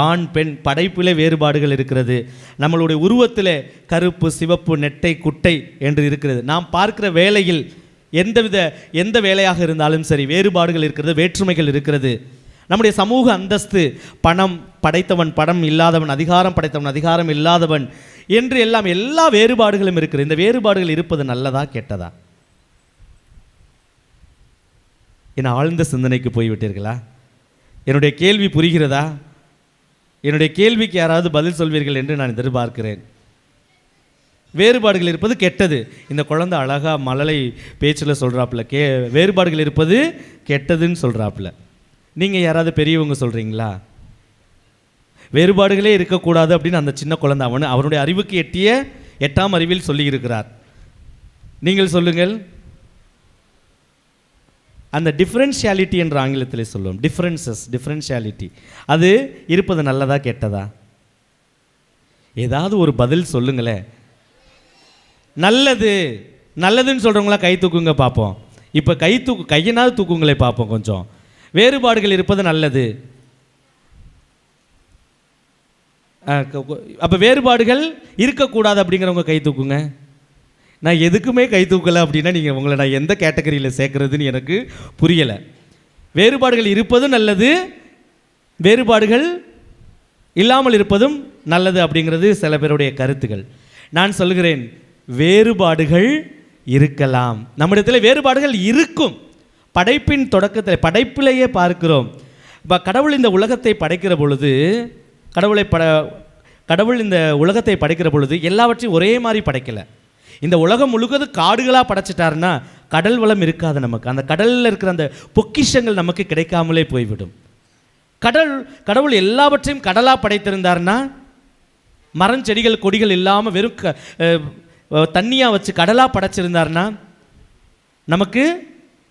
ஆண் பெண் படைப்பிலே வேறுபாடுகள் இருக்கிறது. நம்மளுடைய உருவத்தில் கருப்பு, சிவப்பு, நெட்டை, குட்டை என்று இருக்கிறது. நாம் பார்க்கிற வேலையில் எந்த வேலையாக இருந்தாலும் சரி வேறுபாடுகள் இருக்கிறது, வேற்றுமைகள் இருக்கிறது. நம்முடைய சமூக அந்தஸ்து, பணம் படைத்தவன், பணம் இல்லாதவன், அதிகாரம் படைத்தவன், அதிகாரம் இல்லாதவன் என்று எல்லா வேறுபாடுகளும் இருக்கிறது. இந்த வேறுபாடுகள் இருப்பது நல்லதா கெட்டதா? என் ஆழ்ந்த சிந்தனைக்கு போய்விட்டீர்களா? என்னுடைய கேள்வி புரிகிறதா? என்னுடைய கேள்விக்கு யாராவது பதில் சொல்வீர்கள் என்று நான் எதிர்பார்க்கிறேன். வேறுபாடுகள் இருப்பது கெட்டது. இந்த குழந்தை அழகா மழலை பேச்சில் சொல்கிறாப்புல, வேறுபாடுகள் இருப்பது கெட்டதுன்னு சொல்கிறாப்புல. நீங்கள் யாராவது பெரியவங்க சொல்கிறீங்களா? வேறுபாடுகளே இருக்கக்கூடாது அப்படின்னு அந்த சின்ன குழந்தை அவனுடைய அறிவுக்கு எட்டிய 8ஆம் அறிவில் சொல்லியிருக்கிறார். நீங்கள் சொல்லுங்கள். அந்த டிஃப்ரென்ஷியாலிட்டி என்ற ஆங்கிலத்தில் சொல்லுவோம், டிஃப்ரென்ஷியாலிட்டி, அது இருப்பது நல்லதா கெட்டதா? ஏதாவது ஒரு பதில் சொல்லுங்களேன். நல்லதுன்னு சொல்கிறவங்களா கை தூக்குங்க பார்ப்போம். இப்போ கையினாவது தூக்குங்களே பார்ப்போம் கொஞ்சம். வேறுபாடுகள் இருப்பது நல்லது. அப்போ வேறுபாடுகள் இருக்கக்கூடாது அப்படிங்கிறவங்க கை தூக்குங்க. நான் எதுக்குமே கை தூக்கலை அப்படின்னா நீங்கள் உங்களை நான் எந்த கேட்டகரியில் சேர்க்குறதுன்னு எனக்கு புரியலை. வேறுபாடுகள் இருப்பதும் நல்லது, வேறுபாடுகள் இல்லாமல் இருப்பதும் நல்லது அப்படிங்கிறது சில பேருடைய கருத்துக்கள். நான் சொல்கிறேன், வேறுபாடுகள் இருக்கலாம். நம்மிடத்தில் வேறுபாடுகள் இருக்கும். படைப்பின் தொடக்கத்தில், படைப்பிலேயே பார்க்கிறோம். இப்போ கடவுள் இந்த உலகத்தை படைக்கிற பொழுது கடவுள் இந்த உலகத்தை படைக்கிற பொழுது எல்லாவற்றையும் ஒரே மாதிரி படைக்கலை. இந்த உலகம் முழுவதும் காடுகளாக படைச்சிட்டாருன்னா கடல் வளம் இருக்காது நமக்கு. அந்த கடலில் இருக்கிற அந்த பொக்கிஷங்கள் நமக்கு கிடைக்காமலே போய்விடும். கடவுள் எல்லாவற்றையும் கடலாக படைத்திருந்தார்னா மரம் செடிகள் கொடிகள் இல்லாமல் வெறும் தண்ணியாக வச்சு கடலாக படைச்சிருந்தார்னா நமக்கு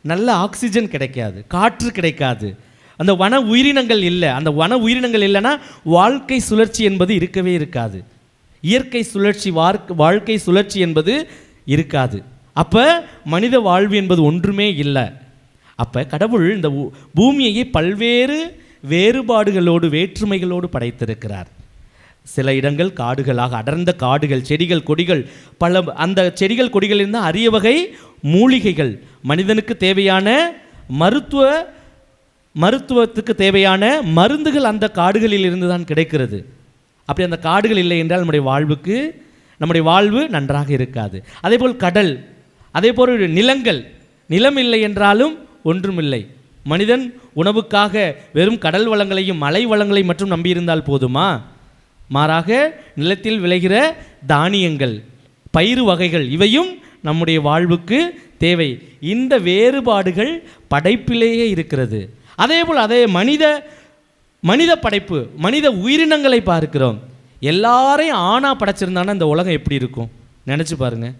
நல்ல ஆக்சிஜன் கிடைக்காது, காற்று கிடைக்காது, அந்த வன உயிரினங்கள் இல்லை. அந்த வன உயிரினங்கள் இல்லைன்னா வாழ்க்கை சுழற்சி என்பது இருக்கவே இருக்காது. இயற்கை சுழற்சி வாழ்க்கை சுழற்சி என்பது இருக்காது. அப்போ மனித வாழ்வு என்பது ஒன்றுமே இல்லை. அப்போ கடவுள் இந்த பூமியை பல்வேறு வேறுபாடுகளோடு வேற்றுமைகளோடு படைத்திருக்கிறார். சில இடங்கள் காடுகளாக அடர்ந்த காடுகள், செடிகள் கொடிகள், பல அந்த செடிகள் கொடிகளிலிருந்து அரிய வகை மூலிகைகள், மனிதனுக்கு தேவையான மருத்துவத்துக்கு தேவையான மருந்துகள் அந்த காடுகளில் இருந்து தான் கிடைக்கிறது. அப்படி அந்த காடுகள் இல்லை என்றால் நம்முடைய வாழ்வு நன்றாக இருக்காது. அதேபோல் கடல், அதேபோல் நிலம் இல்லை என்றாலும் ஒன்றுமில்லை. மனிதன் உணவுக்காக வெறும் கடல் வளங்களையும் மலை வளங்களையும் மட்டும் நம்பியிருந்தால் போதுமா? மாறாக நிலத்தில் விளைகிற தானியங்கள், பயிறு வகைகள் இவையும் நம்முடைய வாழ்வுக்கு தேவை. இந்த வேறுபாடுகள் படைப்பிலேயே இருக்கிறது. அதேபோல் மனித படைப்பு, மனித உயிரினங்களை பார்க்கிறோம். எல்லாரையும் ஆணாக படைச்சிருந்தாங்கன்னா இந்த உலகம் எப்படி இருக்கும் நினச்சி பாருங்கள்.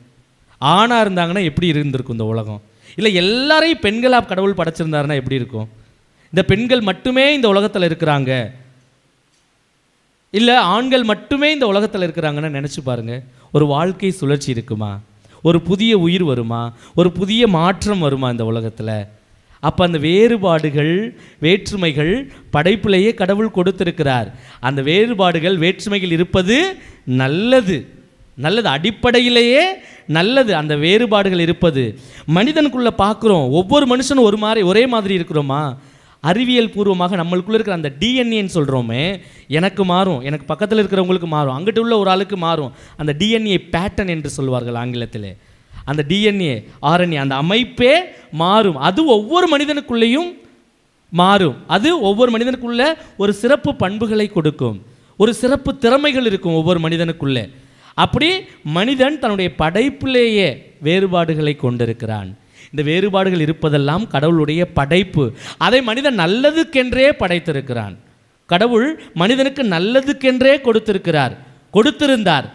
ஆணாக இருந்தாங்கன்னா எப்படி இருந்திருக்கும் இந்த உலகம்? இல்லை எல்லாரையும் பெண்களாக கடவுள் படைச்சிருந்தாருன்னா எப்படி இருக்கும்? இந்த பெண்கள் மட்டுமே இந்த உலகத்தில் இருக்கிறாங்க, இல்லை ஆண்கள் மட்டுமே இந்த உலகத்தில் இருக்கிறாங்கன்னு நினச்சி பாருங்கள். ஒரு வாழ்க்கை சுழற்சி இருக்குமா? ஒரு புதிய உயிர் வருமா? ஒரு புதிய மாற்றம் வருமா இந்த உலகத்தில்? அப்போ அந்த வேறுபாடுகள் வேற்றுமைகள் படைப்பிலேயே கடவுள் கொடுத்திருக்கிறார். அந்த வேறுபாடுகள் வேற்றுமைகள் இருப்பது நல்லது, அடிப்படையிலேயே நல்லது. அந்த வேறுபாடுகள் இருப்பது மனிதனுக்குள்ளே பார்க்குறோம். ஒவ்வொரு மனுஷனும் ஒரே மாதிரி இருக்கிறோமா? அறிவியல் பூர்வமாக நம்மளுக்குள்ளே இருக்கிற அந்த டிஎன்ஏன்னு சொல்கிறோமே, எனக்கு மாறும், எனக்கு பக்கத்தில் இருக்கிறவங்களுக்கு மாறும், அங்கிட்டு உள்ள ஒரு ஆளுக்கு மாறும். அந்த டிஎன்ஏ பேட்டர்ன் என்று சொல்வார்கள் ஆங்கிலத்தில். அந்த டிஎன்ஏ ஆர்என்ஏ அந்த அமைப்பே மாறும். அது ஒவ்வொரு மனிதனுக்குள்ளேயும் மாறும். அது ஒவ்வொரு மனிதனுக்குள்ள ஒரு சிறப்பு பண்புகளை கொடுக்கும், ஒரு சிறப்பு திறமைகள் இருக்கும் ஒவ்வொரு மனிதனுக்குள்ளே. அப்படி மனிதன் தன்னுடைய படைப்பிலேயே வேறுபாடுகளை கொண்டிருக்கிறான். இந்த வேறுபாடுகள் இருப்பதெல்லாம் கடவுளுடைய படைப்பு. அதை மனிதன் நல்லதுக்கென்றே படைத்திருக்கிறான். கடவுள் மனிதனுக்கு நல்லதுக்கென்றே கொடுத்திருந்தார்.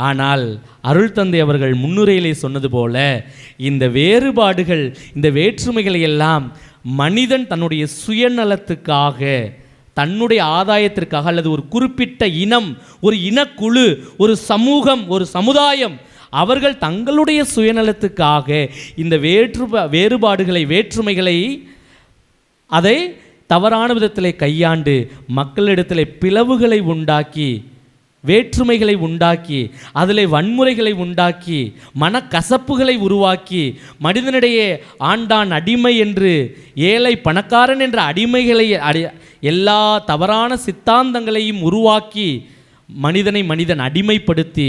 ஆனால் அருள் தந்தை அவர்கள் முன்னுரையிலே சொன்னது போல இந்த வேறுபாடுகள், இந்த வேற்றுமைகளை எல்லாம் மனிதன் தன்னுடைய சுயநலத்துக்காக, தன்னுடைய ஆதாயத்திற்காக, அல்லது ஒரு குறிப்பிட்ட இனம், ஒரு இனக்குழு, ஒரு சமூகம், ஒரு சமுதாயம், அவர்கள் தங்களுடைய சுயநலத்துக்காக இந்த வேறுபாடுகளை வேற்றுமைகளை அதை தவறான விதத்தில் கையாண்டு மக்களிடத்தில் பிளவுகளை உண்டாக்கி, வேற்றுமைகளை உண்டாக்கி, அதில் வன்முறைகளை உண்டாக்கி, மனக்கசப்புகளை உருவாக்கி, மனிதனிடையே ஆண்டான் அடிமை என்று, ஏழை பணக்காரன் என்ற அடிமைகளை, எல்லா தவறான சித்தாந்தங்களையும் உருவாக்கி மனிதன் அடிமைப்படுத்தி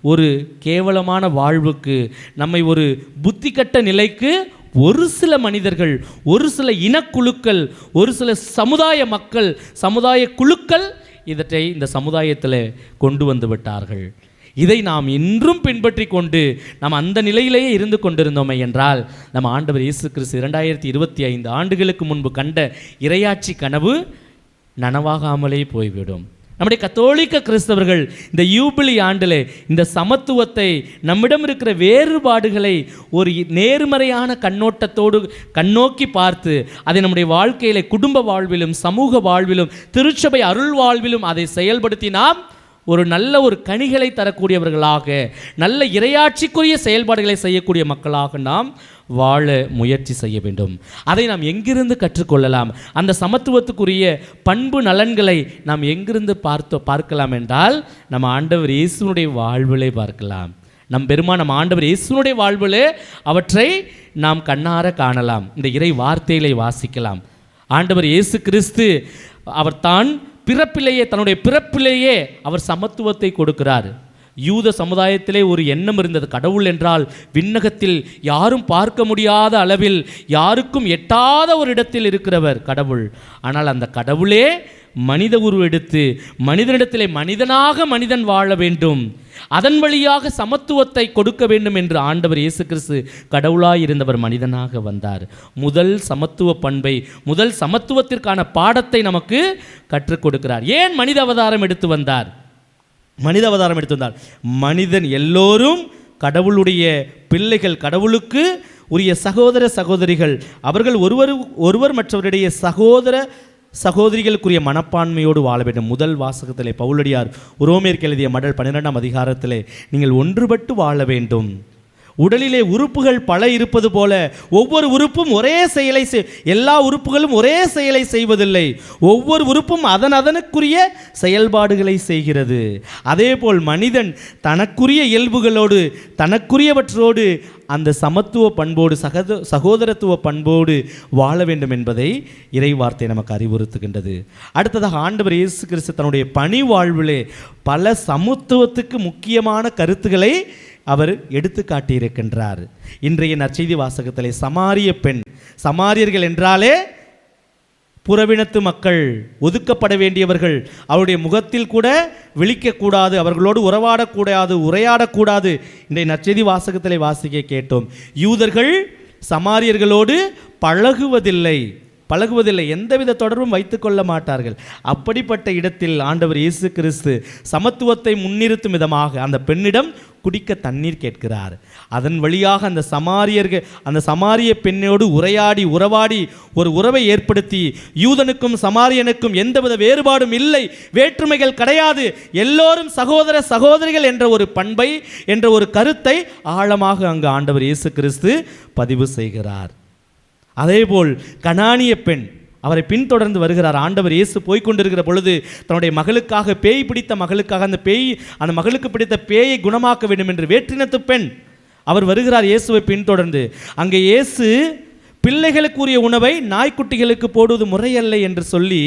ஒரு கேவலமான வாழ்வுக்கு, நம்மை ஒரு புத்திகட்ட நிலைக்கு ஒரு சில மனிதர்கள், ஒரு சில இனக்குழுக்கள், ஒரு சில சமுதாய மக்கள், சமுதாய குழுக்கள் இதை இந்த சமுதாயத்தில் கொண்டு வந்து விட்டார்கள். இதை நாம் இன்றும் பின்பற்றி கொண்டு நாம் அந்த நிலையிலேயே இருந்து கொண்டிருந்தோமே என்றால் நம்ம ஆண்டவர் இயேசு கிறிஸ்து 2025 ஆண்டுகளுக்கு முன்பு கண்ட இறையாட்சி கனவு நனவாகாமலே போய்விடும். நம்முடைய கத்தோலிக்க கிறிஸ்தவர்கள் இந்த யூபிலி ஆண்டில் இந்த சமத்துவத்தை, நம்மிடம் இருக்கிற வேறுபாடுகளை ஒரு நேர்மறையான கண்ணோக்கி பார்த்து அதை நம்முடைய வாழ்க்கையில, குடும்ப வாழ்விலும் சமூக வாழ்விலும் திருச்சபை அருள் வாழ்விலும் அதை செயல்படுத்தி நாம் ஒரு கனிகளை தரக்கூடியவர்களாக, நல்ல இறையாட்சிக்குரிய செயல்பாடுகளை செய்யக்கூடிய மக்களாக நாம் வாழ முயற்சி செய்ய வேண்டும். அதை நாம் எங்கிருந்து கற்றுக்கொள்ளலாம்? அந்த சமத்துவத்துக்குரிய பண்பு நலன்களை நாம் எங்கிருந்து பார்க்கலாம் என்றால் நம்ம ஆண்டவர் இயேசுனுடைய வாழ்விலே பார்க்கலாம். நம் ஆண்டவர் இயேசுனுடைய வாழ்விலே அவற்றை நாம் கண்ணார காணலாம். இந்த இறை வார்த்தைகளை வாசிக்கலாம். ஆண்டவர் இயேசு கிறிஸ்து அவர் தான் தன்னுடைய பிறப்பிலேயே அவர் சமத்துவத்தை கொடுக்கிறார். யூத சமுதாயத்திலே ஒரு எண்ணம் இருந்தது. கடவுள் என்றால் விண்ணகத்தில் யாரும் பார்க்க முடியாத அளவில், யாருக்கும் எட்டாத ஒரு இடத்தில் இருக்கிறவர் கடவுள். ஆனால் அந்த கடவுளே மனித உருவெடுத்து மனிதனிடத்திலே மனிதனாக மனிதன் வாழ வேண்டும், அதன் வழியாக சமத்துவத்தை கொடுக்க வேண்டும் என்று ஆண்டவர் இயேசு கிறிஸ்து கடவுளாய் இருந்தவர் மனிதனாக வந்தார். முதல் சமத்துவ பண்பை, முதல் சமத்துவத்திற்கான பாடத்தை நமக்கு கற்றுக் கொடுக்கிறார். ஏன் மனித அவதாரம் எடுத்து வந்தார்? மனித அவதாரம் எடுத்து வந்தார். மனிதன் எல்லோரும் கடவுளுடைய பிள்ளைகள், கடவுளுக்கு உரிய சகோதர சகோதரிகள். அவர்கள் ஒருவர் மற்றவருடைய சகோதரிகளுக்குரிய மனப்பான்மையோடு வாழ வேண்டும். முதல் வாசகத்திலே பவுலடியார் ரோமேற்கு எழுதிய மடல் 12ஆம் அதிகாரத்திலே நீங்கள் ஒன்றுபட்டு வாழ வேண்டும். உடலிலே உறுப்புகள் பல இருப்பது போல ஒவ்வொரு உறுப்பும் ஒரே செயலை எல்லா உறுப்புகளும் ஒரே செயலை செய்வதில்லை. ஒவ்வொரு உறுப்பும் அதனுக்குரிய செயல்பாடுகளை செய்கிறது. அதேபோல் மனிதன் தனக்குரிய இயல்புகளோடு தனக்குரியவற்றோடு அந்த சமத்துவ பண்போடு சகோதரத்துவ பண்போடு வாழ வேண்டும் என்பதை இறைவார்த்தை நமக்கு அறிவுறுத்துகின்றது. அடுத்ததாக ஆண்டவர் இயேசு கிறிஸ்து தன்னுடைய பணி வாழ்விலே பல சமத்துவத்துக்கு முக்கியமான கருத்துக்களை அவர் எடுத்து காட்டியிருக்கின்றார். இன்றைய நற்செய்தி வாசகத்திலே சமாரிய பெண், சமாரியர்கள் என்றாலே புறவினத்து மக்கள், ஒதுக்கப்பட வேண்டியவர்கள், அவருடைய முகத்தில் கூட விழிக்கக்கூடாது, அவர்களோடு உரையாடக்கூடாது. இன்றைய நற்செய்தி வாசகத்திலே வாசிக்க கேட்டோம். யூதர்கள் சமாரியர்களோடு பழகுவதில்லை, எந்தவித தொடர்பும் வைத்துக்கொள்ள மாட்டார்கள். அப்படிப்பட்ட இடத்தில் ஆண்டவர் இயேசு கிறிஸ்து சமத்துவத்தை முன்னிறுத்தும் விதமாக அந்த பெண்ணிடம் குடிக்க தண்ணீர் கேட்கிறார். அதன் வழியாக அந்த சமாரிய பெண்ணோடு உறவாடி ஒரு உறவை ஏற்படுத்தி, யூதனுக்கும் சமாரியனுக்கும் எந்தவித வேறுபாடும் இல்லை, வேற்றுமைகள் கிடையாது, எல்லோரும் சகோதர சகோதரிகள் என்ற ஒரு பண்பை, என்ற ஒரு கருத்தை ஆழமாக அங்கு ஆண்டவர் இயேசு கிறிஸ்து பதிவு செய்கிறார். அதேபோல் கனானிய பெண், அவரை பின்தொடர்ந்து வருகிறார். ஆண்டவர் இயேசு போய்கொண்டிருக்கிற பொழுது தன்னுடைய மகளுக்காக, பேய் பிடித்த மகளுக்காக, அந்த மகளுக்கு பிடித்த பேயை குணமாக்க வேண்டும் என்று வேற்றினத்து பெண் அவர் வருகிறார் இயேசுவை பின்தொடர்ந்து. அங்கே இயேசு பிள்ளைகளுக்குரிய உணவை நாய்க்குட்டிகளுக்கு போடுவது முறையல்ல என்று சொல்லி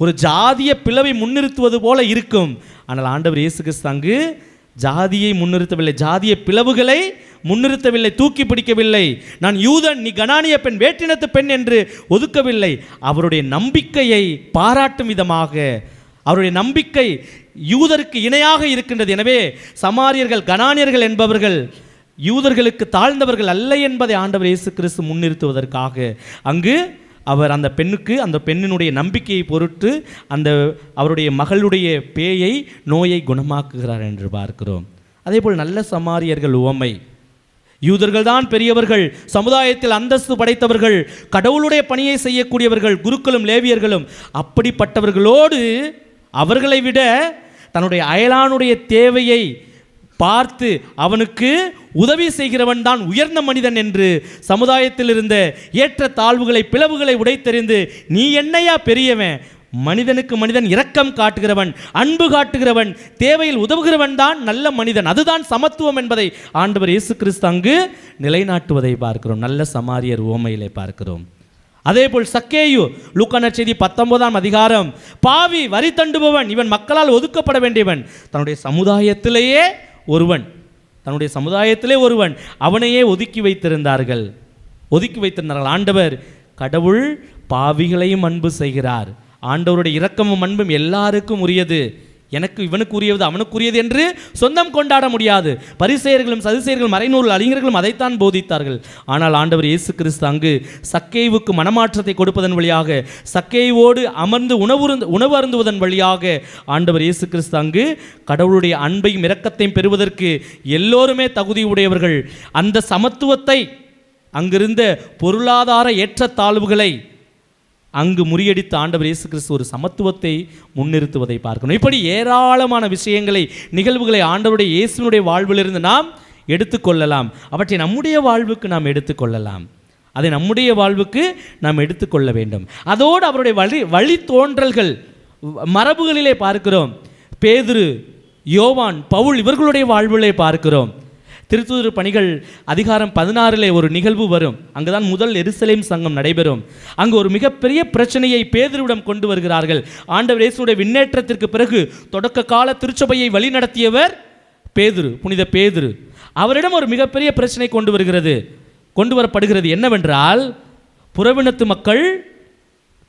ஒரு ஜாதிய பிளவை முன்னிறுத்துவது போல இருக்கும். ஆனால் ஆண்டவர் இயேசு கிறிஸ்து அங்கு ஜாதியை முன்னிறுத்தவில்லை, ஜாதிய பிளவுகளை முன்னிறுத்தவில்லை, தூக்கி பிடிக்கவில்லை. நான் யூதன், நீ கனானிய பெண், வேற்றினத்து பெண் என்று ஒதுக்கவில்லை. அவருடைய நம்பிக்கையை பாராட்டும் விதமாக, அவருடைய நம்பிக்கை யூதருக்கு இணையாக இருக்கின்றது. எனவே சமாரியர்கள், கனானியர்கள் என்பவர்கள் யூதர்களுக்கு தாழ்ந்தவர்கள் அல்ல என்பதை ஆண்டவர் இயேசு கிறிஸ்து முன்னிறுத்துவதற்காக அங்கு அவர் அந்த பெண்ணுக்கு, அந்த பெண்ணினுடைய நம்பிக்கையை பொருட்டு அவருடைய மகளுடைய பேயை, நோயை குணமாக்குகிறார் என்று பார்க்கிறோம். அதேபோல் நல்ல சமாரியர்கள் உவமை. யூதர்கள் தான் பெரியவர்கள், சமுதாயத்தில் அந்தஸ்து படைத்தவர்கள், கடவுளுடைய பணியை செய்யக்கூடியவர்கள், குருக்களும் லேவியர்களும். அப்படிப்பட்டவர்களோடு அவர்களை விட தன்னுடைய அயலானுடைய தேவையை பார்த்து அவனுக்கு உதவி செய்கிறவன் தான் உயர்ந்த மனிதன் என்று சமுதாயத்தில் இருந்த ஏற்ற தாழ்வுகளை, பிளவுகளை உடைத்தெறிந்து, நீ என்னையா பெரியவன், மனிதனுக்கு மனிதன் இரக்கம் காட்டுகிறவன், அன்பு காட்டுகிறவன், தேவையில் உதவுகிறவன் தான் நல்ல மனிதன், அதுதான் சமத்துவம் என்பதை ஆண்டவர் இயேசு கிறிஸ்து அங்கு நிலைநாட்டுவதை பார்க்கிறோம். நல்ல சமாரியர் உவமையிலே பார்க்கிறோம். அதேபோல் சக்கேயு, லூக்கா நற்செய்தி 19ஆம் அதிகாரம், பாவி, வரி தண்டுபவன், இவன் மக்களால் ஒதுக்கப்பட வேண்டியவன், தன்னுடைய சமுதாயத்திலேயே ஒருவன், அவனையே ஒதுக்கி வைத்திருந்தார்கள். ஆண்டவர் கடவுள் பாவிகளையும் அன்பு செய்கிறார். ஆண்டவருடைய இரக்கமும் அன்பும் எல்லாருக்கும் உரியது. எனக்கு இவனுக்கு உரியது, அவனுக்குரியது என்று சொந்தம் கொண்டாட முடியாது. பரிசேயர்களும் சதுசேயர்களும் மறைநூல் அறிஞர்களும் அதைத்தான் போதித்தார்கள். ஆனால் ஆண்டவர் இயேசு கிறிஸ்து அங்கு சக்கேயுவுக்கு மனமாற்றத்தை கொடுப்பதன் வழியாக, சக்கேயுவோடு அமர்ந்து உணவு அருந்துவதன் வழியாக ஆண்டவர் இயேசு கிறிஸ்து அங்கு கடவுளுடைய அன்பையும் இரக்கத்தையும் பெறுவதற்கு எல்லோருமே தகுதியுடையவர்கள். அந்த சமத்துவத்தை, அங்கிருந்த பொருளாதார ஏற்றத்தாழ்வுகளை அங்கு முறியடித்த ஆண்டவர் இயேசு கிறிஸ்து ஒரு சமத்துவத்தை முன்னிறுத்துவதை பார்க்கணும். இப்படி ஏராளமான விஷயங்களை, நிகழ்வுகளை ஆண்டவருடைய இயேசுனுடைய வாழ்விலிருந்து நாம் எடுத்துக்கொள்ளலாம். அவற்றை நம்முடைய வாழ்வுக்கு நாம் எடுத்துக்கொள்ளலாம். அதை நம்முடைய வாழ்வுக்கு நாம் எடுத்துக்கொள்ள வேண்டும். அதோடு அவருடைய வழித்தோன்றல்கள், மரபுகளிலே பார்க்கிறோம். பேதுரு, யோவான், பவுல் இவர்களுடைய வாழ்விலே பார்க்கிறோம். திருத்தூதர் பணிகள் அதிகாரம் 16 ஒரு நிகழ்வு வரும். அங்குதான் முதல் எருசலேம் சங்கம் நடைபெறும். அங்கு ஒரு மிகப்பெரிய பிரச்சனையை பேதுருவிடம் கொண்டு வருகிறார்கள். ஆண்டவர் இயேசுடைய விண்ணேற்றத்திற்கு பிறகு தொடக்க கால திருச்சபையை வழிநடத்தியவர் பேதுரு, புனித பேதுரு, அவரிடம் ஒரு மிகப்பெரிய பிரச்சனை கொண்டு வரப்படுகிறது. என்னவென்றால், புறவினத்து மக்கள்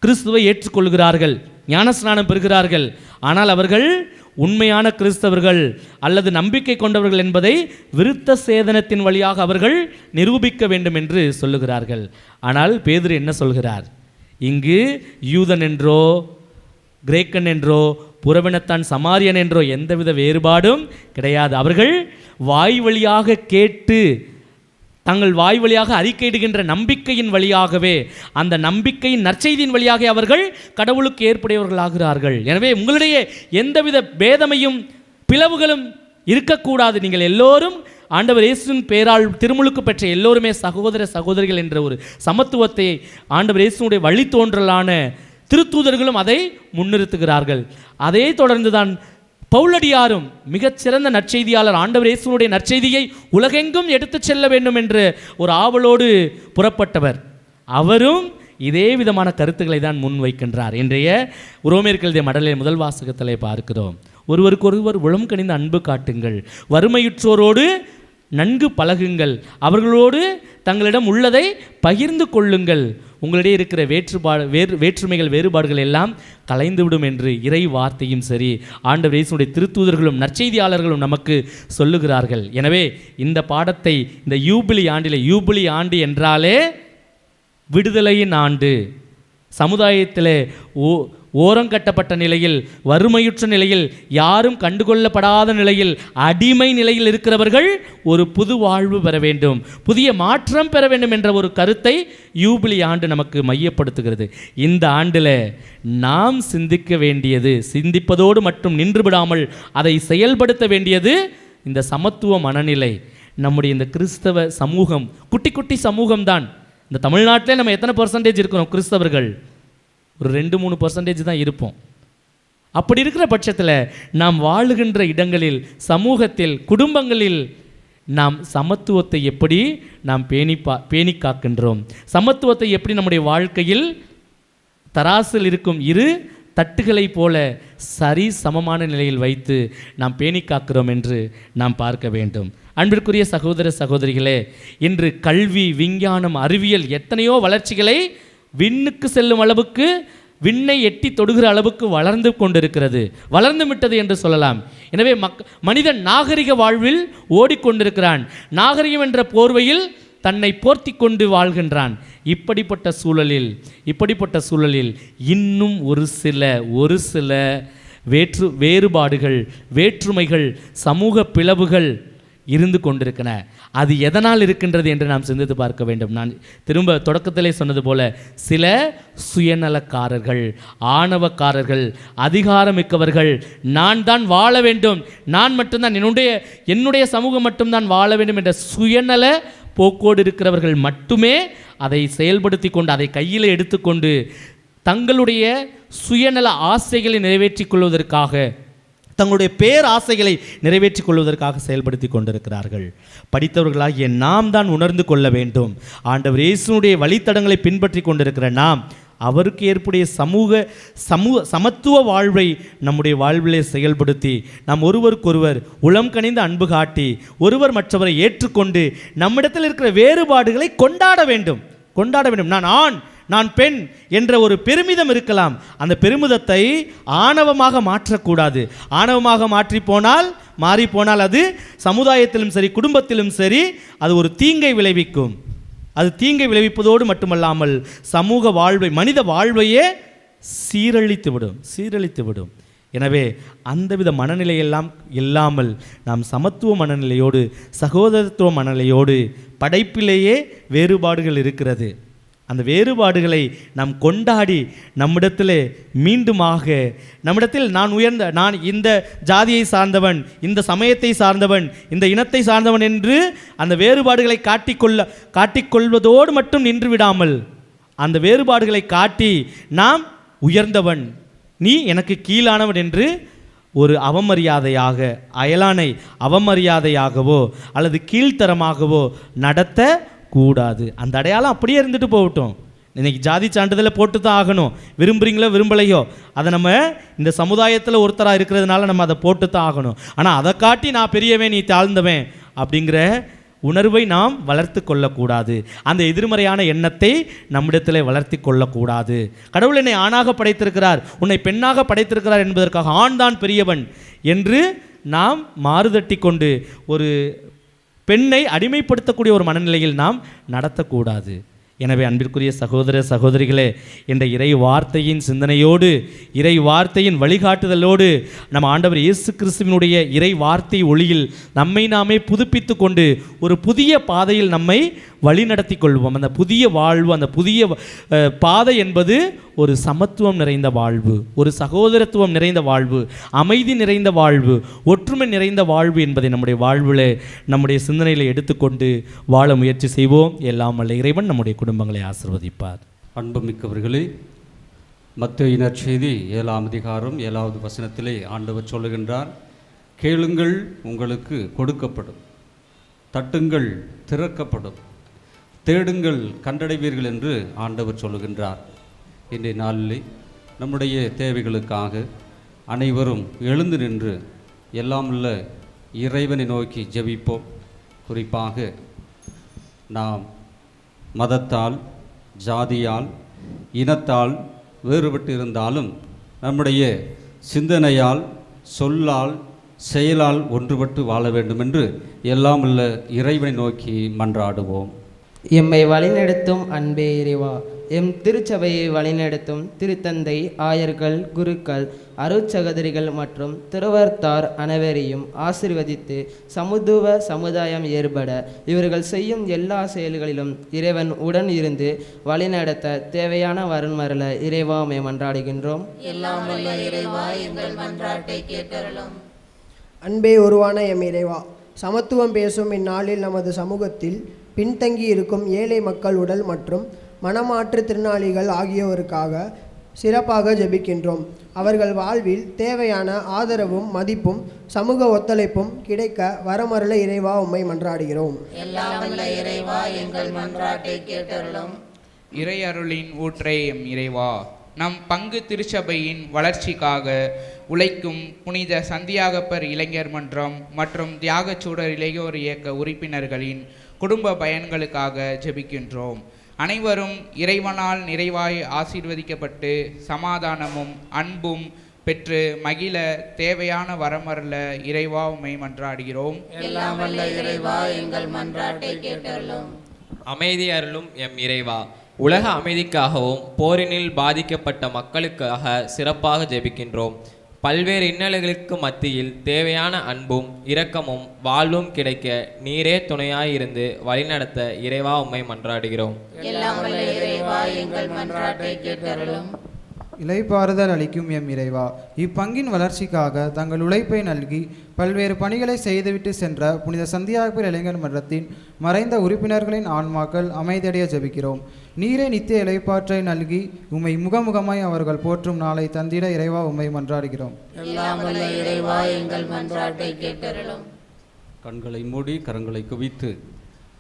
கிறிஸ்துவை ஏற்றுக்கொள்கிறார்கள், ஞானஸ்நானம் பெறுகிறார்கள். ஆனால் அவர்கள் உண்மையான கிறிஸ்தவர்கள் அல்லது நம்பிக்கை கொண்டவர்கள் என்பதை விருத்த சேதனத்தின் வழியாக அவர்கள் நிரூபிக்க வேண்டும் என்று சொல்லுகிறார்கள். ஆனால் பேதுரு என்ன சொல்கிறார்? இங்கு யூதன் என்றோ கிரேக்கன் என்றோ புறவினத்தான் சமாரியன் என்றோ எந்தவித வேறுபாடும் கிடையாது. அவர்கள் வாய் வழியாக கேட்டு தங்கள் வாய் வழியாக அறிக்கையிடுகின்ற நம்பிக்கையின் வழியாகவே, அந்த நம்பிக்கையின் நற்செய்தியின் வழியாக அவர்கள் கடவுளுக்கு ஏற்புடையவர்களாகிறார்கள். எனவே உங்களிடையே எந்தவித பேதமையும் பிளவுகளும் இருக்கக்கூடாது. நீங்கள் எல்லோரும் ஆண்டவர் இயேசுவின் பேரால் திருமுழுக்கு பெற்ற எல்லோருமே சகோதர சகோதரிகள் என்ற ஒரு சமத்துவத்தை ஆண்டவர் இயேசுனுடைய வழித்தோன்றலான திருத்தூதர்களும் அதை முன்னிறுத்துகிறார்கள். அதே தொடர்ந்துதான் பவுலடியாரும் மிகச்சிறந்த நற்செய்தியாளர், ஆண்டவர் இயேசுனுடைய நற்செய்தியை உலகெங்கும் எடுத்துச் செல்ல வேண்டும் என்று ஒரு ஆவலோடு புறப்பட்டவர். அவரும் இதே விதமான கருத்துக்களை தான் முன்வைக்கின்றார். இன்றைய ரோமேயருக்கு எழுதிய மடலின் முதல் வாசகத்திலே பார்க்கிறோம். ஒருவருக்கொருவர் உளம் கனிந்த அன்பு காட்டுங்கள், வறுமையுற்றோரோடு நன்கு பழகுங்கள், அவர்களோடு தங்களிடம் உள்ளதை பகிர்ந்து கொள்ளுங்கள், உங்களிடையே இருக்கிற வேற்றுமைகள் வேறுபாடுகள் எல்லாம் கலைந்துவிடும் என்று இறை வார்த்தையும் சரி ஆண்டவர் இயேசுனுடைய திருத்தூதர்களும் நற்செய்தியாளர்களும் நமக்கு சொல்லுகிறார்கள். எனவே இந்த பாடத்தை இந்த யூபிலி ஆண்டு என்றாலே விடுதலையின் ஆண்டு, சமுதாயத்திலே ஓரங்கட்டப்பட்ட நிலையில், வறுமையுற்ற நிலையில், யாரும் கண்டுகொள்ளப்படாத நிலையில், அடிமை நிலையில் இருக்கிறவர்கள் ஒரு புது வாழ்வு பெற வேண்டும், புதிய மாற்றம் பெற வேண்டும் என்ற ஒரு கருத்தை யூபிலி ஆண்டு நமக்கு மையப்படுத்துகிறது. இந்த ஆண்டில் நாம் சிந்திக்க வேண்டியது, சிந்திப்பதோடு மட்டும் நின்று விடாமல் அதை செயல்படுத்த வேண்டியது இந்த சமத்துவ மனநிலை. நம்முடைய இந்த கிறிஸ்தவ சமூகம் குட்டி குட்டி சமூகம்தான். இந்த தமிழ்நாட்டிலே நம்ம எத்தனை % இருக்கிறோம் கிறிஸ்தவர்கள்? ஒரு 2-3% தான் இருப்போம். அப்படி இருக்கிற பட்சத்தில் நாம் வாழுகின்ற இடங்களில், சமூகத்தில், குடும்பங்களில் நாம் சமத்துவத்தை எப்படி நாம் பேணி காக்கின்றோம், சமத்துவத்தை எப்படி நம்முடைய வாழ்க்கையில் தராசில் இருக்கும் இரு தட்டுகளை போல சரி சமமான நிலையில் வைத்து நாம் பேணி காக்கிறோம் என்று நாம் பார்க்க வேண்டும். அன்பிற்குரிய சகோதர சகோதரிகளே, இன்று கல்வி, விஞ்ஞானம், அறிவியல் எத்தனையோ வளர்ச்சிகளை விண்ணுக்கு செல்லும் அளவுக்கு, விண்ணை எட்டி தொடுகிற அளவுக்கு வளர்ந்து கொண்டிருக்கிறது, வளர்ந்து விட்டது என்று சொல்லலாம். எனவே மனிதன் நாகரிக வாழ்வில் ஓடிக்கொண்டிருக்கிறான், நாகரிகம் என்ற போர்வையில் தன்னை போர்த்தி கொண்டு வாழ்கின்றான். இப்படிப்பட்ட சூழலில் இன்னும் ஒரு சில வேறுபாடுகள், வேற்றுமைகள், சமூக பிளவுகள் இருந்து கொண்டிருக்கின. அது எதனால் இருக்கின்றது என்று நாம் சிந்தித்து பார்க்க வேண்டும். நான் திரும்ப தொடக்கத்திலே சொன்னது போல, சில சுயநலக்காரர்கள், ஆணவக்காரர்கள், அதிகாரமிக்கவர்கள், நான் தான் வாழ வேண்டும், நான் மட்டும்தான், என்னுடைய சமூகம் மட்டும்தான் வாழ வேண்டும் என்ற சுயநல போக்கோடு இருக்கிறவர்கள் மட்டுமே அதை செயல்படுத்தி கொண்டு, அதை கையில் எடுத்துக்கொண்டு தங்களுடைய சுயநல ஆசைகளை நிறைவேற்றிக் கொள்வதற்காக, தங்களுடைய பேராசைகளை நிறைவேற்றிக் கொள்வதற்காக செயல்படுத்தி கொண்டிருக்கிறார்கள். படித்தவர்களாகிய நாம் தான் உணர்ந்து கொள்ள வேண்டும். ஆண்டவர் இயேசுனுடைய வழித்தடங்களை பின்பற்றி கொண்டிருக்கிற நாம் அவருக்கு ஏற்புடைய சமத்துவ வாழ்வை நம்முடைய வாழ்விலே செயல்படுத்தி, நாம் ஒருவருக்கொருவர் உளம் கனிந்த அன்பு காட்டி, ஒருவர் மற்றவரை ஏற்றுக்கொண்டு நம்மிடத்தில் இருக்கிற வேறுபாடுகளை கொண்டாட வேண்டும். நான் ஆண், நான் பெண் என்ற ஒரு பெருமிதம் இருக்கலாம். அந்த பெருமிதத்தை ஆணவமாக மாற்றக்கூடாது. ஆணவமாக மாறிப்போனால் அது சமுதாயத்திலும் சரி, குடும்பத்திலும் சரி, அது ஒரு தீங்கை விளைவிக்கும். அது தீங்கை விளைவிப்பதோடு மட்டுமல்லாமல் சமூக வாழ்வை, மனித வாழ்வையே சீரழித்து விடும். எனவே அந்தவித மனநிலையெல்லாம் இல்லாமல் நாம் சமத்துவ மனநிலையோடு, சகோதரத்துவ மனநிலையோடு, படைப்பிலேயே வேறுபாடுகள் இருக்கிறது, அந்த வேறுபாடுகளை நாம் கொண்டாடி நம்மிடத்தில் நான் இந்த ஜாதியை சார்ந்தவன், இந்த சமயத்தை சார்ந்தவன், இந்த இனத்தை சார்ந்தவன் என்று அந்த வேறுபாடுகளை காட்டிக்கொள்வதோடு மட்டும் நின்று விடாமல், அந்த வேறுபாடுகளை காட்டி நாம் உயர்ந்தவன், நீ எனக்கு கீழானவன் என்று ஒரு அவமரியாதையாக, அயலானை அவமரியாதையாகவோ அல்லது கீழ்த்தரமாகவோ நடத்த கூடாது. அந்த அடையாளம் அப்படியே இருந்துட்டு போகட்டும். இன்றைக்கி ஜாதி சான்றிதழை போட்டு தான் ஆகணும், விரும்புகிறீங்களோ விரும்பலையோ, அதை நம்ம இந்த சமுதாயத்தில் ஒருத்தராக இருக்கிறதுனால நம்ம அதை போட்டு தான் ஆகணும். ஆனால் அதை காட்டி நான் பெரியவன் நீ தாழ்ந்தவன் அப்படிங்கிற உணர்வை நாம் வளர்த்து கொள்ளக்கூடாது. அந்த எதிர்மறையான எண்ணத்தை நம்மிடத்தில் வளர்த்தி கொள்ளக்கூடாது. கடவுள் என்னை ஆணாக படைத்திருக்கிறார், உன்னை பெண்ணாக படைத்திருக்கிறார் என்பதற்காக ஆண் தான் பெரியவன் என்று நாம் மாறுதட்டி கொண்டு ஒரு பெண்ணை அடிமைப்படுத்தக்கூடிய ஒரு மனநிலையில் நாம் நடத்தக்கூடாது. எனவே அன்பிற்குரிய சகோதர சகோதரிகளே, என்ற இறை வார்த்தையின் சிந்தனையோடு, இறை வார்த்தையின் வழிகாட்டுதலோடு, நம்ம ஆண்டவர் இயேசு கிறிஸ்துவினுடைய இறை வார்த்தை ஒளியில் நம்மை நாமே புதுப்பித்து கொண்டு ஒரு புதிய பாதையில் நம்மை வழிநடத்தி கொள்வோம். அந்த புதிய வாழ்வு, அந்த புதிய பாதை என்பது ஒரு சமத்துவம் நிறைந்த வாழ்வு, ஒரு சகோதரத்துவம் நிறைந்த வாழ்வு, அமைதி நிறைந்த வாழ்வு, ஒற்றுமை நிறைந்த வாழ்வு என்பதை நம்முடைய வாழ்வில், நம்முடைய சிந்தனையில் எடுத்துக்கொண்டு வாழ முயற்சி செய்வோம். எல்லாம் வல்ல இறைவன் நம்முடைய குடும்பங்களை ஆசீர்வதிப்பார். அன்புமிக்கவர்களே, மத்தேயு நற்செய்தி 7ஆம் அதிகாரம் 7வது வசனத்திலே ஆண்டவர் சொல்லுகின்றார், கேளுங்கள் உங்களுக்கு கொடுக்கப்படும், தட்டுங்கள் திறக்கப்படும், தேடுங்கள் கண்டடைவீர்கள் என்று ஆண்டவர் சொல்லுகின்றார். இன்றைய நாளிலே நம்முடைய தேவைகளுக்காக அனைவரும் எழுந்து நின்று எல்லாம் உள்ள இறைவனை நோக்கி ஜெபிப்போம். குறிப்பாக நாம் மதத்தால், ஜாதியால், இனத்தால் வேறுபட்டு இருந்தாலும் நம்முடைய சிந்தனையால், சொல்லால், செயலால் ஒன்றுபட்டு வாழ வேண்டும் என்று எல்லாம் உள்ள இறைவனை நோக்கி மன்றாடுவோம். எம்மை வழிநடத்தும் அன்பே இறைவா, எம் திருச்சபையை வழிநடத்தும் திருத்தந்தை, ஆயர்கள், குருக்கள், அருட்சகோதரிகள் மற்றும் திருவர்த்தார் அனைவரையும் ஆசீர்வதித்து சமத்துவ சமுதாயம் ஏற்பட இவர்கள் செய்யும் எல்லா செயல்களிலும் இறைவன் உடன் இருந்து வழிநடத்த தேவையான வரன்மரல இறைவா உம்மை மன்றாடுகின்றோம். எல்லாம் வல்ல இறைவா, எங்கள் மன்றாட்டை கேட்டருளும். அன்பே உருவான எம் இறைவா, சமத்துவம் பேசும் இந்நாளில் நமது சமூகத்தில் பின்தங்கி இருக்கும் ஏழை மக்கள் உடல் மற்றும் மனமாற்று திறனாளிகள் ஆகியோருக்காக சிறப்பாக ஜெபிக்கின்றோம். அவர்கள் வாழ்வில் தேவையான ஆதரவும் மதிப்பும் சமூக ஒத்துழைப்பும் கிடைக்க வரமருள இறைவா உம்மை மன்றாடுகிறோம். எல்லாம் வல்ல இறைவா, எங்கள் மன்றாட்டை கேட்டருளும். இறை அருளின் ஊற்றை எம் இறைவா, நம் பங்கு திருச்சபையின் வளர்ச்சிக்காக உழைக்கும் புனித சந்தியாகப்பர் இளைஞர் மன்றம் மற்றும் தியாகச்சூடர் இளையோர் இயக்க உறுப்பினர்களின் குடும்ப பயன்களுக்காக ஜெபிக்கின்றோம். அனைவரும் இறைவனால் நிறைவாய் ஆசீர்வதிக்கப்பட்டு சமாதானமும் அன்பும் பெற்று மகிழ தேவையான வரமருள இறைவா உம்மை மன்றாடுகிறோம். எல்லாம் வல்ல இறைவா, எங்கள் மன்றாட்டை கேட்டருளும். அமைதி அருளும் எம் இறைவா, உலக அமைதிக்காகவும் போரினில் பாதிக்கப்பட்ட மக்களுக்காக சிறப்பாக ஜெபிக்கின்றோம். பல்வேறு இன்னல்களுக்கு மத்தியில் தேவையான அன்பும் இரக்கமும் வாழ்வும் கிடைக்க நீரே துணையாயிருந்து வழிநடத்த இறைவா உம்மை மன்றாடுகிறோம். எல்லாம் வல்ல இறைவா, எங்கள் மன்றாட்டை கேட்டருளும். இளைப்பாறுதல் அளிக்கும் எம் இறைவா, இப்பங்கின் வளர்ச்சிக்காக தங்கள் உழைப்பை நல்கி பல்வேறு பணிகளை செய்துவிட்டு சென்ற புனித சந்தியாகப்பர் இளைஞர் மன்றத்தின் மறைந்த உறுப்பினர்களின் ஆன்மாக்கள் அமைதியடைய ஜெபிக்கிறோம். நீரே நித்திய இளைப்பாற்றை நல்கி உம்மை முகமுகமாய் அவர்கள் போற்றும் நாளை தந்திட இறைவா உம்மை மன்றாடுகிறோம். எல்லாம் வல்ல இறைவா, எங்கள் மன்றாட்டை கேட்டருளும். கண்களை மூடி கரங்களை குவித்து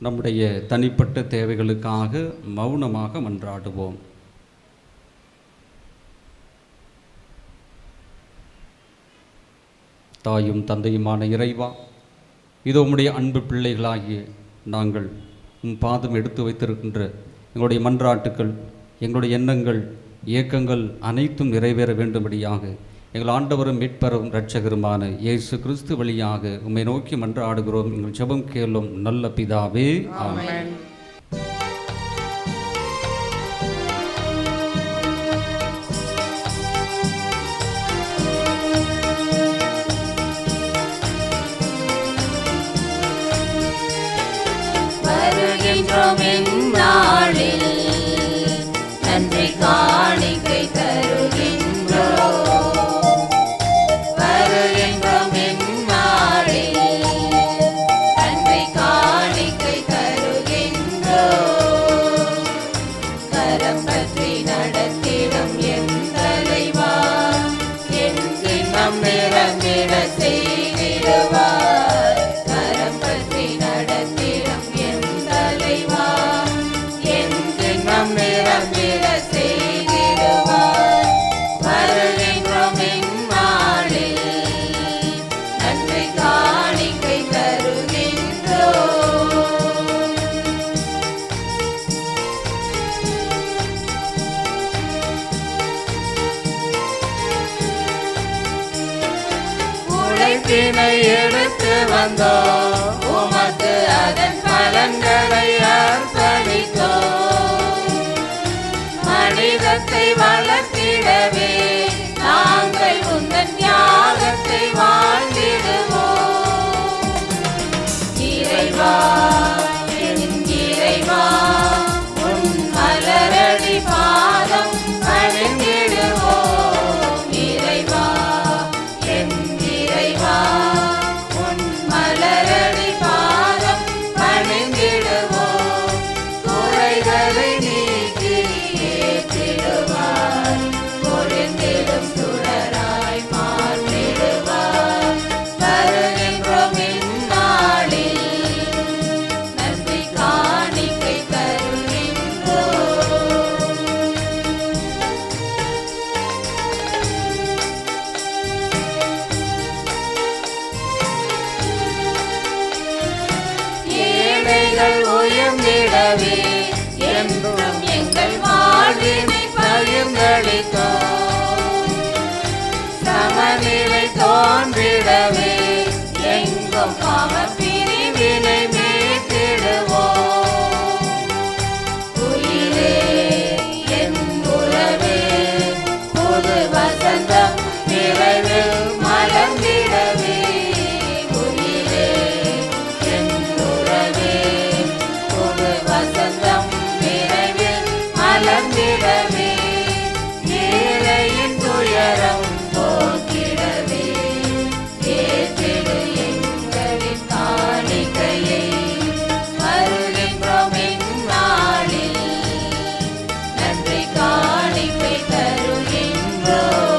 நம்முடைய தனிப்பட்ட தேவைகளுக்காக மௌனமாக மன்றாடுவோம். தாயும் தந்தையுமான இறைவா, இதோ உம்முடைய அன்பு பிள்ளைகளாகிய நாங்கள் உம் பாதம் எடுத்து வைத்திருக்கின்ற எங்களுடைய மன்றாட்டுக்கள், எங்களுடைய எண்ணங்கள், இயக்கங்கள் அனைத்தும் நிறைவேற வேண்டும்படியாக எங்கள் ஆண்டவரும் மீட்பரும் இரட்சகருமான இயேசு கிறிஸ்து வழியாக உம்மை நோக்கி மன்றாடுகிறோம். எங்கள் ஜெபம் கேளும் நல்ல பிதாவே, ஆமென். வருகின்றோம் இந்நாளில் நன்றி காணிக்கை தருகின்றோம். வருகின்றோம் இந்நாளில் நன்றி காணிக்கை தருகின்றோம். கரம் பற்றி நடத்திடும் எம் தலைவா, என்று நம் நிறந்திட செய்திடுவார். கரம் பற்றி நடத்திடும் எம் தலைவா, உழைப்பினை எடுத்து வந்தோம், உமக்கு அதன் பலன்களை அர்ப்பணித்தோம். மனிதத்தை வளர்த்திடவே நாங்கள் உந்தன் தியாகத்தை வாழ்ந்திடுவோம். இறைவா, என் இறைவா, உன் மலரடி பாதம் பணிந்திடுவோம். இறைவா, என் இறைவா, உன் மலரடி பாதம் பணிந்திடுவோம். குறைகளை நீக்கி ஏற்றிடுவார், பொழிந்திடும் சுடராய் மாற்றிடுவார். வருகின்றோம் இந்நாளில் நன்றி காணிக்கை தருகின்றோம். ஏழைகள் உயர்ந்திடவே என்றும் எங்கள் வாழ்வினை பகிர்ந்தளித்தோம். சமநிலை தோன்றிடவே எங்கும் பாவ பிரிவினை மீட்டிடுவோம். உயிரே என் உறவே, புது வசந்தம் நிறைவில் மலர்ந்திடவே. உயிரே என் உறவே, புது வசந்தம் நிறைவில் மலர்ந்திடவே. ஏழையின் துயரம் போக்கிடவே ஏற்றிடு எங்களின் காணிக்கையை. வருகின்றோம் இந்நாளில் நன்றி காணிக்கை தருகின்றோம்.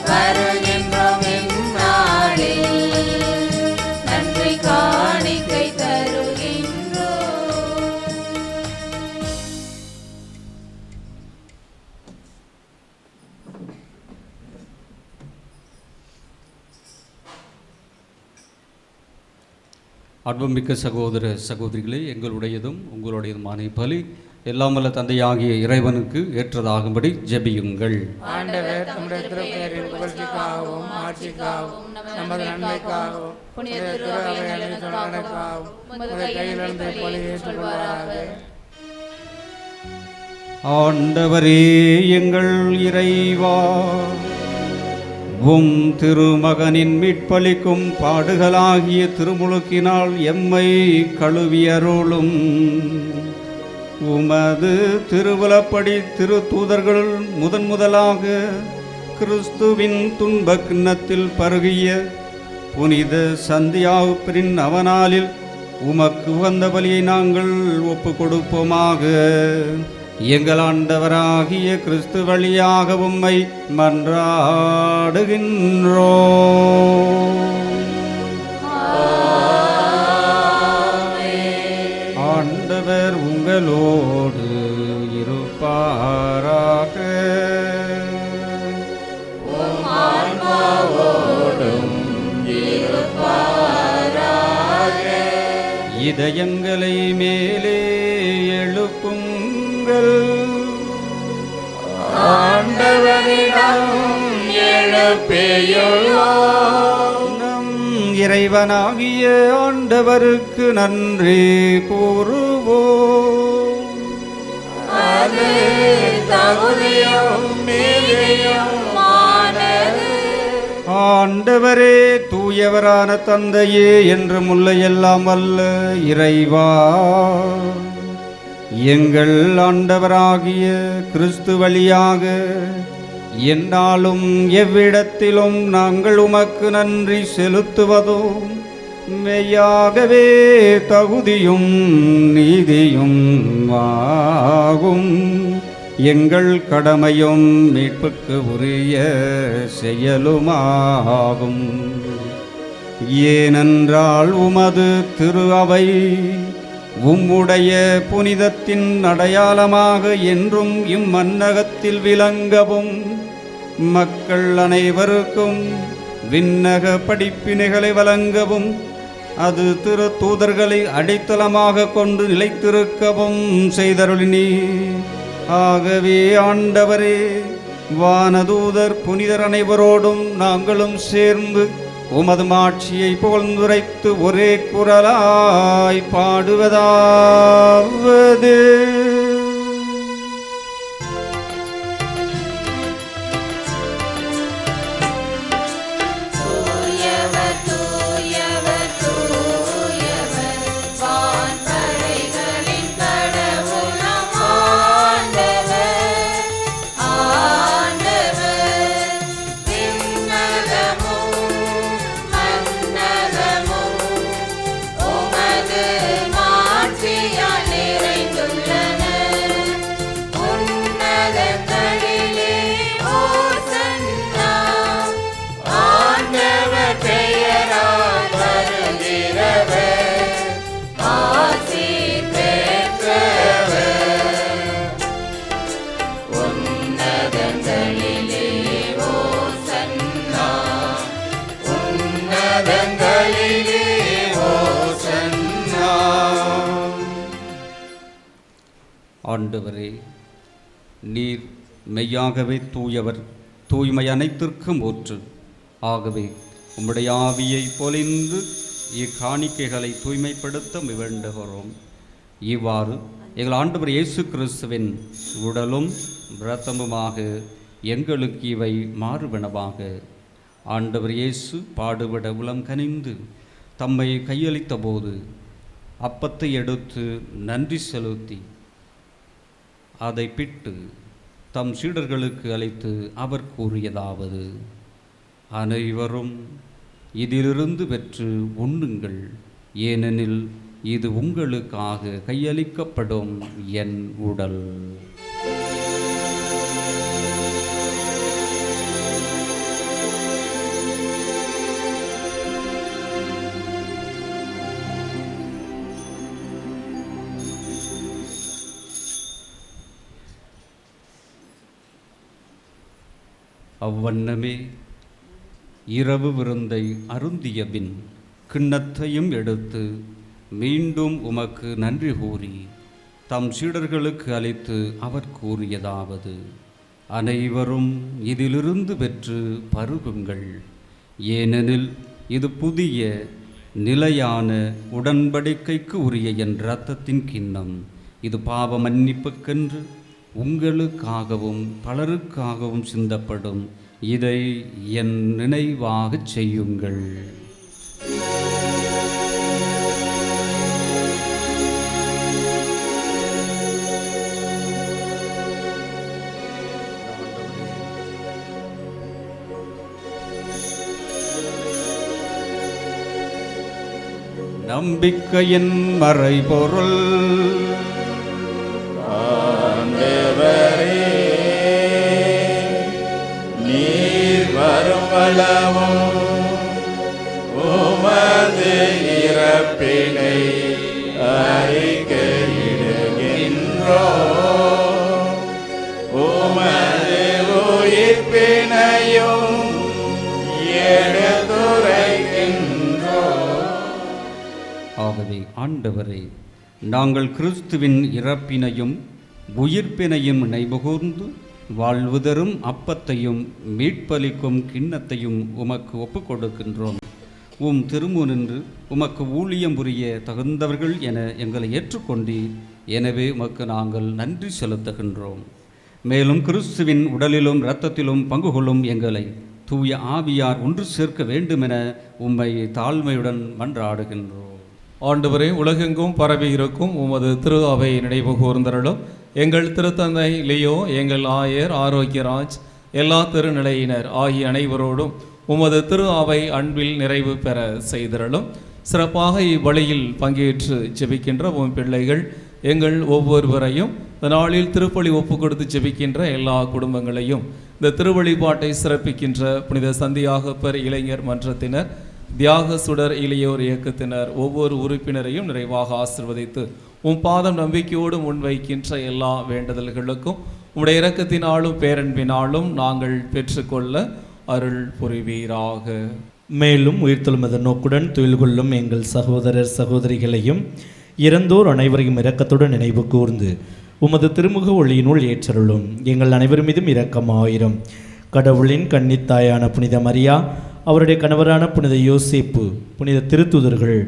வருகின்றோம் இந்நாளில் நன்றி காணிக்கை தருகின்றோம். அன்புமிக்க சகோதர சகோதரிகளே, எங்களுடையதும் உங்களுடையதுமான பலி எல்லாம் வல்ல தந்தையாகிய இறைவனுக்கு ஏற்றதாகும்படி ஜெபியுங்கள். ஆண்டவர் தம்முடைய திருப்பெயரின் புகழ்ச்சிக்காகவும் ஆட்சிக்காகவும் நமது நன்மைக்காகவும் புனித திரு அவை அனைத்து நலனுக்காகவும் உமது கையிலிருந்து பலி ஏற்றுக்கொள்வாராக. ஆண்டவரே எங்கள் இறைவா, உம் திருமகனின் மீட்பளிக்கும் பாடுகளாகிய திருமுழுக்கினால் எம்மை கழுவியருளும். உமது திருவுலப்படி திரு தூதர்கள் முதலாக கிறிஸ்துவின் துன்ப கிண்ணத்தில் பருகிய புனித சந்தியாகுப்பரின் அவனாலில் உமக்கு உகந்த பலியை நாங்கள் ஒப்பு கொடுப்போமாக. எங்கள் ஆண்டவராகிய கிறிஸ்து வழியாக உம்மை மன்றாடுகின்றோம். ஆண்டவர் உங்களோடு இருப்பாராக. இதயங்களை மேலே எழுப்புங்கள். ஆண்டவரிடம் எழுப்பியுள்ளோம். நம் இறைவனாகிய ஆண்டவருக்கு நன்றி கூறுவோம். அது தகுதியும் நீதியுமானது. ஆண்டவரே, தூயவரான தந்தையே, என்றும் உள்ள எல்லாம் வல்ல இறைவா, எங்கள் ஆண்டவராகிய கிறிஸ்து வழியாக எந்நாளும் எவ்விடத்திலும் நாங்கள் உமக்கு நன்றி செலுத்துவதும் மெய்யாகவே தகுதியும் நீதியும் ஆகும். எங்கள் கடமையும் மீட்புக்கு உரிய செயலுமாகும். ஏனென்றால் உமது திரு அவை உம்முடைய புனிதத்தின் அடையாளமாக என்றும் இம்மன்னகத்தில் விளங்கவும், மக்கள் அனைவருக்கும் விண்ணக படிப்பினைகளை வழங்கவும், அது திரு தூதர்களை அடித்தளமாக கொண்டு நிலைத்திருக்கவும் செய்தருளினீர். ஆகவே ஆண்டவரே, வானதூதர் புனிதர் அனைவரோடும் நாங்களும் சேர்ந்து உமது மாட்சியை புகழ்ந்துரைத்து ஒரே குரலாய் பாடுவதாவது: ஆண்டவரே, நீர் மெய்யாகவே தூயவர், தூய்மை அனைத்திற்கும் ஊற்று. ஆகவே உம்முடைய ஆவியை பொழிந்து இக்காணிக்கைகளை தூய்மைப்படுத்த வேண்டுகிறோம். இவ்வாறு எங்கள் ஆண்டவர் இயேசு கிறிஸ்துவின் உடலும் இரத்தமுமாக எங்களுக்கு இவை மாறுவனவாக. ஆண்டவர் இயேசு பாடுபட உளம் கனிந்து தம்மை கையளித்த போது அப்பத்தை எடுத்து நன்றி செலுத்தி அதை பிட்டு தம் சீடர்களுக்கு அளித்து அவர் கூறியதாவது: அனைவரும் இதிலிருந்து பெற்று உண்ணுங்கள், ஏனெனில் இது உங்களுக்காக கையளிக்கப்படும் என் உடல். அவ்வண்ணமே இரவு விருந்தை அருந்திய பின் கிண்ணத்தையும் எடுத்து மீண்டும் உமக்கு நன்றி கூறி தம் சீடர்களுக்கு அளித்து அவர் கூறியதாவது: அனைவரும் இதிலிருந்து பெற்று பருகுங்கள், ஏனெனில் இது புதிய நிலையான உடன்படிக்கைக்கு உரிய என் இரத்தத்தின் கிண்ணம். இது பாவ மன்னிப்புக்கென்று உங்களுக்காகவும் பலருக்காகவும் சிந்தப்படும். இதை என் நினைவாகச் செய்யுங்கள். நம்பிக்கையின் மறைபொருள். நீர் வருமளவும் உமது இறப்பினை அறிக்கையிடுகின்றோம், உமது உயிர்ப்பினையும் எடுத்துரைக்கின்றோம். ஆகவே ஆண்டவரே, நாங்கள் கிறிஸ்துவின் இறப்பினையும் உயிர்ப்பினையும் நினைவுகூர்ந்து வாழ்வு தரும் அப்பத்தையும் மீட்பளிக்கும் கிண்ணத்தையும் உமக்கு ஒப்புக் கொடுக்கின்றோம். உம் திருமுனின்று உமக்கு ஊழியம் புரிய தகுந்தவர்கள் என எங்களை ஏற்றுக்கொண்டீர். எனவே உமக்கு நாங்கள் நன்றி செலுத்துகின்றோம். மேலும் கிறிஸ்துவின் உடலிலும் இரத்தத்திலும் பங்கு கொள்ளும் எங்களை தூய ஆவியார் ஒன்று சேர்க்க வேண்டுமென உம்மை தாழ்மையுடன் மன்றாடுகின்றோம். ஆண்டவரே, உலகெங்கும் பரவி இருக்கும் உமது திரு அவை நினைவு கூர்ந்தருளும். எங்கள் திருத்தந்தை லியோ, எங்கள் ஆயர் ஆரோக்கியராஜ், எல்லா திருநிலையினர் ஆகிய அனைவரோடும் உமது திரு அவை அன்பில் நிறைவு பெற செய்திருளும். சிறப்பாக இவ்வழியில் பங்கேற்று ஜெபிக்கின்ற உம் பிள்ளைகள் எங்கள் ஒவ்வொருவரையும் இந்த நாளில் திருப்பலி ஒப்பு கொடுத்து ஜெபிக்கின்ற எல்லா குடும்பங்களையும், இந்த திருவழிபாட்டை சிறப்பிக்கின்ற புனித சந்தியாகப்பர் இளைஞர் மன்றத்தினர், தியாக சுடர் இளையோர் இயக்கத்தினர் ஒவ்வொரு உறுப்பினரையும் நிறைவாக ஆசிர்வதித்து உம் பாதம் நம்பிக்கையோடு முன்வைக்கின்ற எல்லா வேண்டுதல்களுக்கும் உம்முடைய இரக்கத்தினாலும் பேரன்பினாலும் நாங்கள் பெற்றுக்கொள்ள அருள் புரிவீராக. மேலும் உயிர்த்தெழுமத நோக்குடன் துயில் கொள்ளும் எங்கள் சகோதரர் சகோதரிகளையும் இறந்தோர் அனைவரையும் இரக்கத்துடன் நினைவு கூர்ந்து உமது திருமுக ஒளியினுள் ஏற்றருளும். எங்கள் அனைவர் மீதும் இரக்கமாயிரும். கடவுளின் கன்னித்தாயான புனித மரியா, அவருடைய கணவரான புனித யோசேப்பு, புனித திருத்துதர்கள்,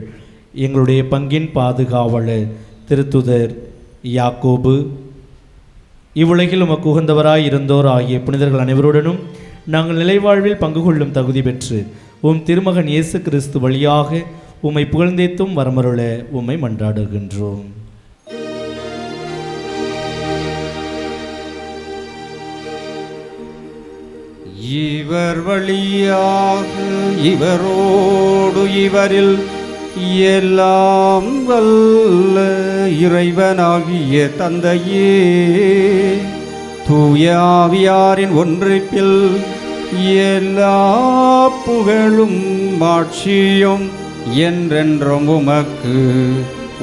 எங்களுடைய பங்கின் பாதுகாவலர் திருத்துதர் யாக்கோபு, இவ்வுலகில் உமக்கு உகந்தவராய் இருந்தோர் ஆகிய புனிதர்கள் அனைவருடனும் நாங்கள் நிலைவாழ்வில் பங்கு கொள்ளும் தகுதி பெற்று உம் திருமகன் இயேசு கிறிஸ்து வழியாக உம்மை புகழ்ந்தேத்தும் வரமருள உம்மை மன்றாடுகின்றோம். இவர் வழியாக இவரோடு இவரில் எல்லாம் வல்ல இறைவனாகிய தந்தையே, தூய ஆவியாரின் ஒன்றிப்பில் எல்லா புகழும் மாட்சியும் என்றென்றும் உமக்கு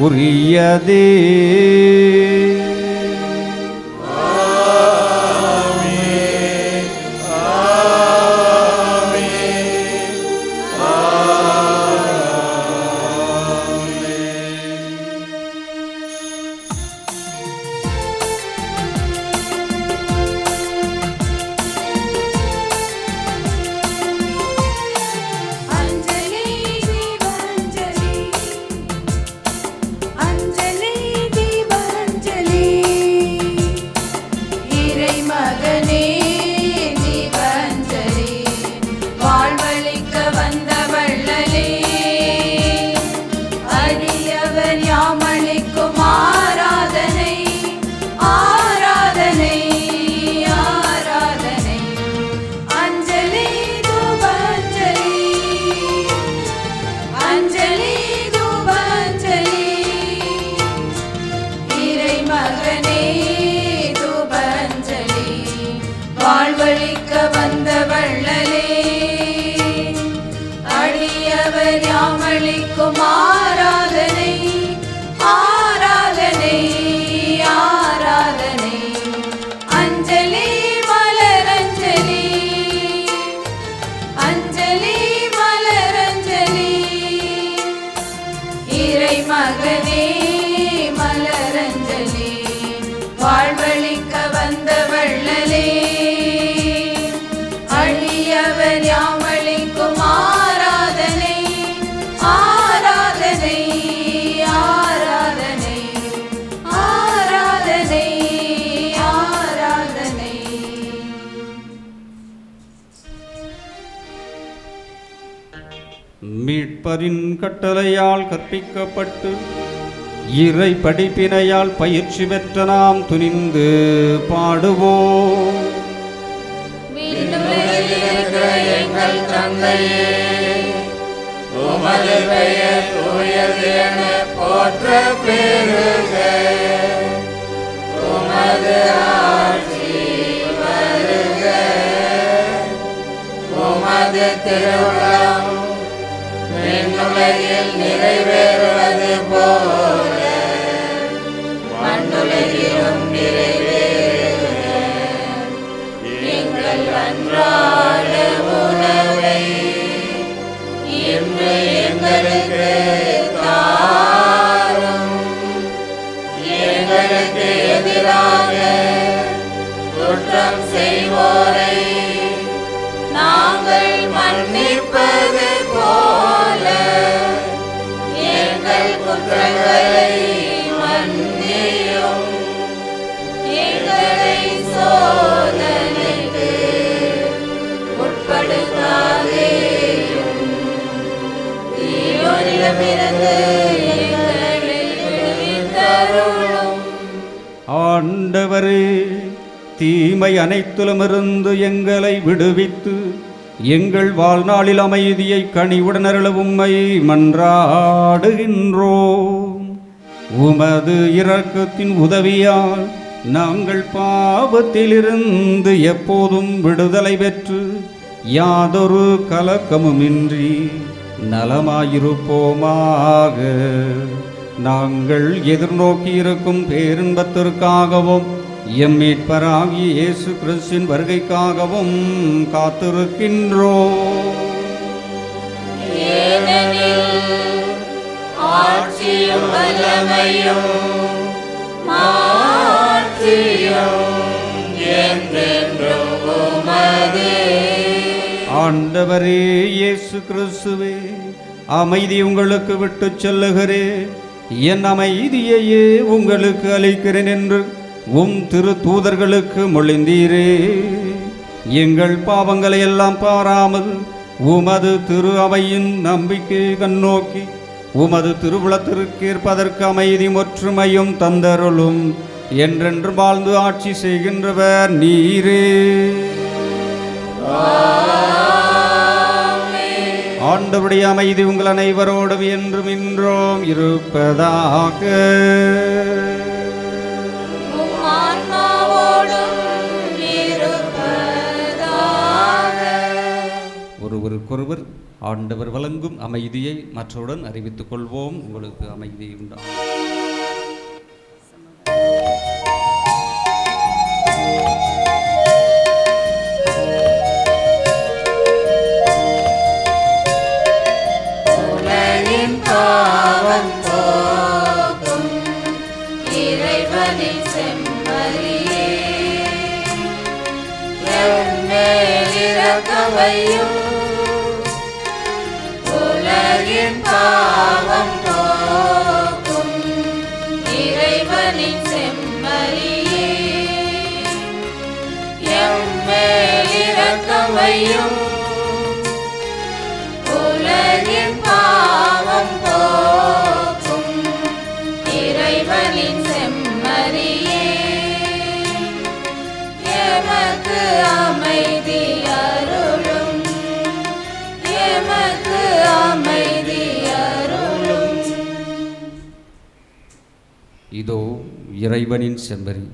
உரியதே. மீட்பரின் கட்டளையால் கற்பிக்கப்பட்டு இறை படிப்பினையால் பயிற்சி பெற்ற நாம் துணிந்து பாடுவோம். எங்கள் தந்தையே, உமது பெயர் தூயது என போற்ற பெறுக. உமது ஆட்சி வருக. உமது திருவுளம் விண்ணுலகில் நிறைவேறுவது போல மண்ணுலகிலும் நிறைவேறுக. எங்கள் அன்றாட உணவை இன்று எங்களுக்கு தாரும். எங்களுக்கு எதிராக குற்றம் செய்வோரை நாங்கள் மன்னிப்பது போல எங்கள் குற்றங்களை மன்னியும். எங்களை சோதனைக்கு உட்படுத்தாதேயும். தீயோனிடமிருந்து எங்களை விடுவித்தருளும். ஆண்டவரே, தீமை அனைத்திலுமிருந்து எங்களை விடுவித்து எங்கள் வாழ்நாளில் அமைதியை கனிவுடன் அருள உம்மை மன்றாடுகின்றோம். உமது இரக்கத்தின் உதவியால் நாங்கள் பாவத்திலிருந்து எப்போதும் விடுதலை பெற்று யாதொரு கலக்கமுமின்றி நலமாயிருப்போமாக. நாங்கள் எதிர்நோக்கியிருக்கும் பேரின்பத்திற்காகவும் எம் மீட்பராகிய இயேசு கிறிஸ்துவின் வருகைக்காகவும் காத்திருக்கின்றோம். ஆட்சியும் வல்லமையும் மாட்சியும் ஆண்டவரே இயேசு கிறிஸ்துவே, அமைதி உங்களுக்கு விட்டுச் செல்லுகிறேன், என் அமைதியையே உங்களுக்கு அளிக்கிறேன் என்று உம் திரு தூதர்களுக்கு மொழிந்தீரே. எங்கள் பாவங்களை எல்லாம் பாராமல் உமது திரு அவையின் நம்பிக்கை கண்ணோக்கி உமது திருவுளத்திற்கேற்பதற்கு அமைதி ஒற்றுமையும் தந்தருளும். என்றென்று வாழ்ந்து ஆட்சி செய்கின்றவர் நீரே. ஆண்டவருடைய அமைதி உங்கள் அனைவரோடும் என்றும் இன்றும் இருப்பதாக. ஒருவருக்கொருவர் ஆண்டவர் வழங்கும் அமைதியை மற்றவுடன் அறிவித்துக் கொள்வோம். உங்களுக்கு அமைதி உண்டாகும். உலகின் பாவம் போக்கும் இறைவனின் செம்மறியே, எம்மேல் இரக்கவையும். உலகின் பாவம் போக்கும் இறைவனின் செம்மறியே, எம்மேல் இரக்கவையும். உலகின் பாவம் போக்கும் இறைவனின் செம்மறியே, எமக்கு அமைதி அருளும், எமக்கு அமைதி அருளும். இதோ இறைவனின் செம்மறி,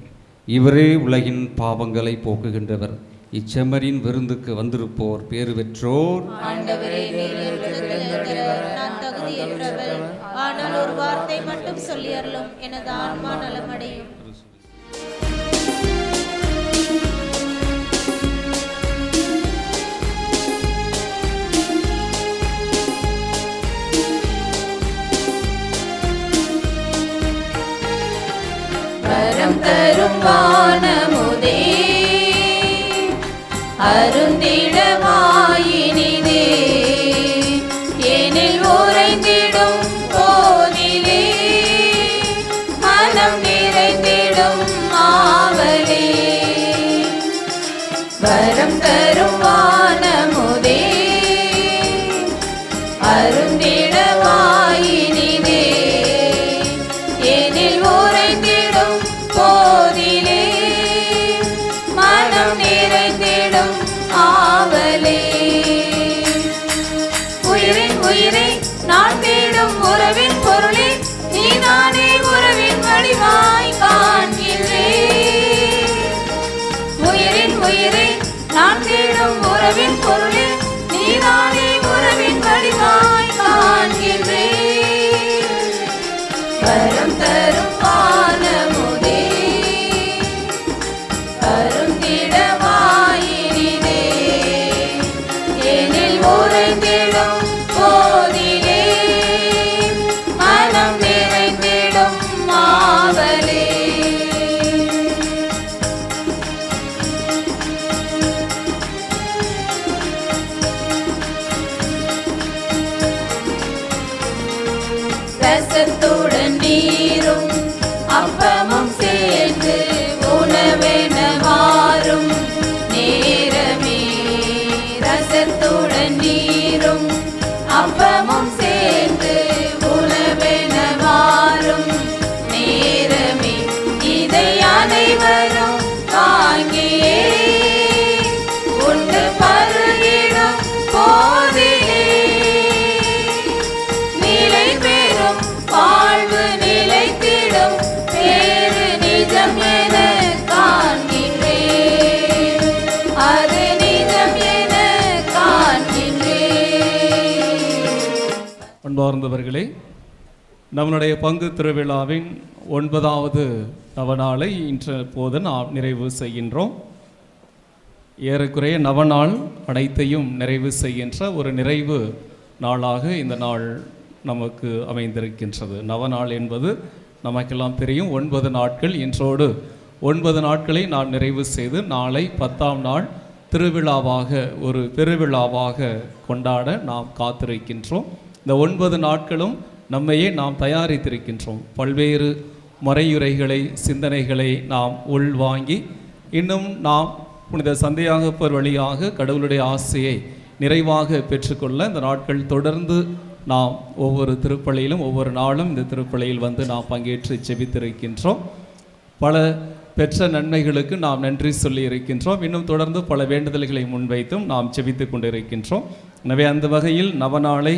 இவரே உலகின் பாவங்களை போக்குகின்றவர். இச்செம்மறியின் விருந்துக்கு வந்திருப்போர் பேறு பெற்றோர். ஆண்டவரே, நீர் நான் தகுதியற்றவர், ஆனால் ஒரு வார்த்தை மட்டும் சொல்லி அருளும், எனது ஆன்மா நலமடையும். வரம் தரும் வானமுதே, அருந்திடமாயினிதே, எனில் உறைந்திடும் போதிலே, மனம் நிறைந்திடும் ஆவலே. வரம் தரும் வானமுதே, அருந்திடமாயினிதே, எனில் உறைந்திடும் போதிலே, மனம் நிறைந்திடும் ஆவலே. உயிரின் உயிரை நான் தேடும் உறவின் பொருளே, நீ நானே உறவின் வடிவாய் காண்கின்றேன். உயிரின் உயிரை நான் தேடும் உறவின் பொருளே, நீ நானே உறவின் வடிவாய் காண்கின்றேன். வரம் தரும் வானமுதே, அருந்திடமாயினிதே, எனில் உறைந்திடும் போதிலே, மனம் நிறைந்திடும் ஆவலே. ரசத்துடன் நீரும் அப்பமும் சேர்ந்து உணவென மாறும் நேரமே, ரசத்துடன் நீரும் அப்பமும் சேர்ந்து உணவென மாறும் நேரமே, இதை அனைவரும் வாங்கியே உண்டு பருகிடும் போதிலே, நிலை பெறும் வாழ்வு நிலைத்திடும் பேரு நிஜம் என காண்கின்றேன், அது நிஜம் என காண்கின்றேன். அன்பார்ந்தவர்களே, நம்முடைய பங்கு திருவிழாவின் 9வது நவநாளை இன்று போது நாம் நிறைவு செய்கின்றோம். ஏறக்குறைய நவநாள் அனைத்தையும் நிறைவு செய்கின்ற ஒரு நிறைவு நாளாக இந்த நாள் நமக்கு அமைந்திருக்கின்றது. நவநாள் என்பது நமக்கெல்லாம் தெரியும். 9 நாட்கள், இன்றோடு 9 நாட்களை நான் நிறைவு செய்து நாளை 10ஆம் நாள் திருவிழாவாக, ஒரு பெருவிழாவாக கொண்டாட நாம் காத்திருக்கின்றோம். இந்த 9 நாட்களும் நம்மையே நாம் தயாரித்திருக்கின்றோம். பல்வேறு மறையுரைகளை, சிந்தனைகளை நாம் உள்வாங்கி இன்னும் நாம் புனித சந்தியாகப்பர் வழியாக கடவுளுடைய ஆசையை நிறைவாக பெற்றுக்கொள்ள இந்த நாட்கள் தொடர்ந்து நாம் ஒவ்வொரு திருப்பலியிலும் ஒவ்வொரு நாளும் இந்த திருப்பலியில் வந்து நாம் பங்கேற்று ஜெபித்திருக்கின்றோம். பல பெற்ற நன்மைகளுக்கு நாம் நன்றி சொல்லி இருக்கின்றோம். இன்னும் தொடர்ந்து பல வேண்டுதல்களை முன்வைத்தும் நாம் ஜெபித்து கொண்டிருக்கின்றோம். எனவே அந்த வகையில் நவநாளை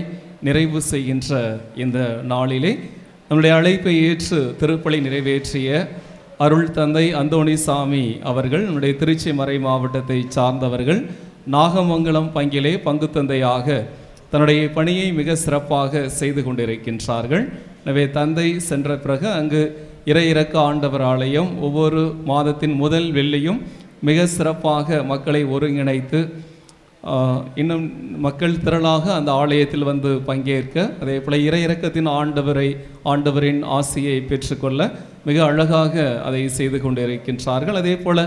நிறைவு செய்கின்ற இந்த நாளிலே நம்முடைய அழைப்பை ஏற்று திருப்பலி நிறைவேற்றிய அருள் தந்தை அந்தோணிசாமி அவர்கள், நம்முடைய திருச்சி மறை மாவட்டத்தை சார்ந்தவர்கள், நாகமங்கலம் பங்கிலே பங்கு தந்தையாக தன்னுடைய பணியை மிக சிறப்பாக செய்து கொண்டிருக்கின்றார்கள். எனவே தந்தை சென்ற பிறகு அங்கு இறையிறக்க ஆண்டவர் ஆலயம் ஒவ்வொரு மாதத்தின் முதல் வெள்ளியும் மிக சிறப்பாக மக்களை ஒருங்கிணைத்து இன்னும் மக்கள் திரளாக அந்த ஆலயத்தில் வந்து பங்கேற்க, அதே போல் இறையிறக்கத்தின் ஆண்டவரின் ஆசையை பெற்றுக்கொள்ள மிக அழகாக அதை செய்து கொண்டிருக்கின்றார்கள். அதே போல்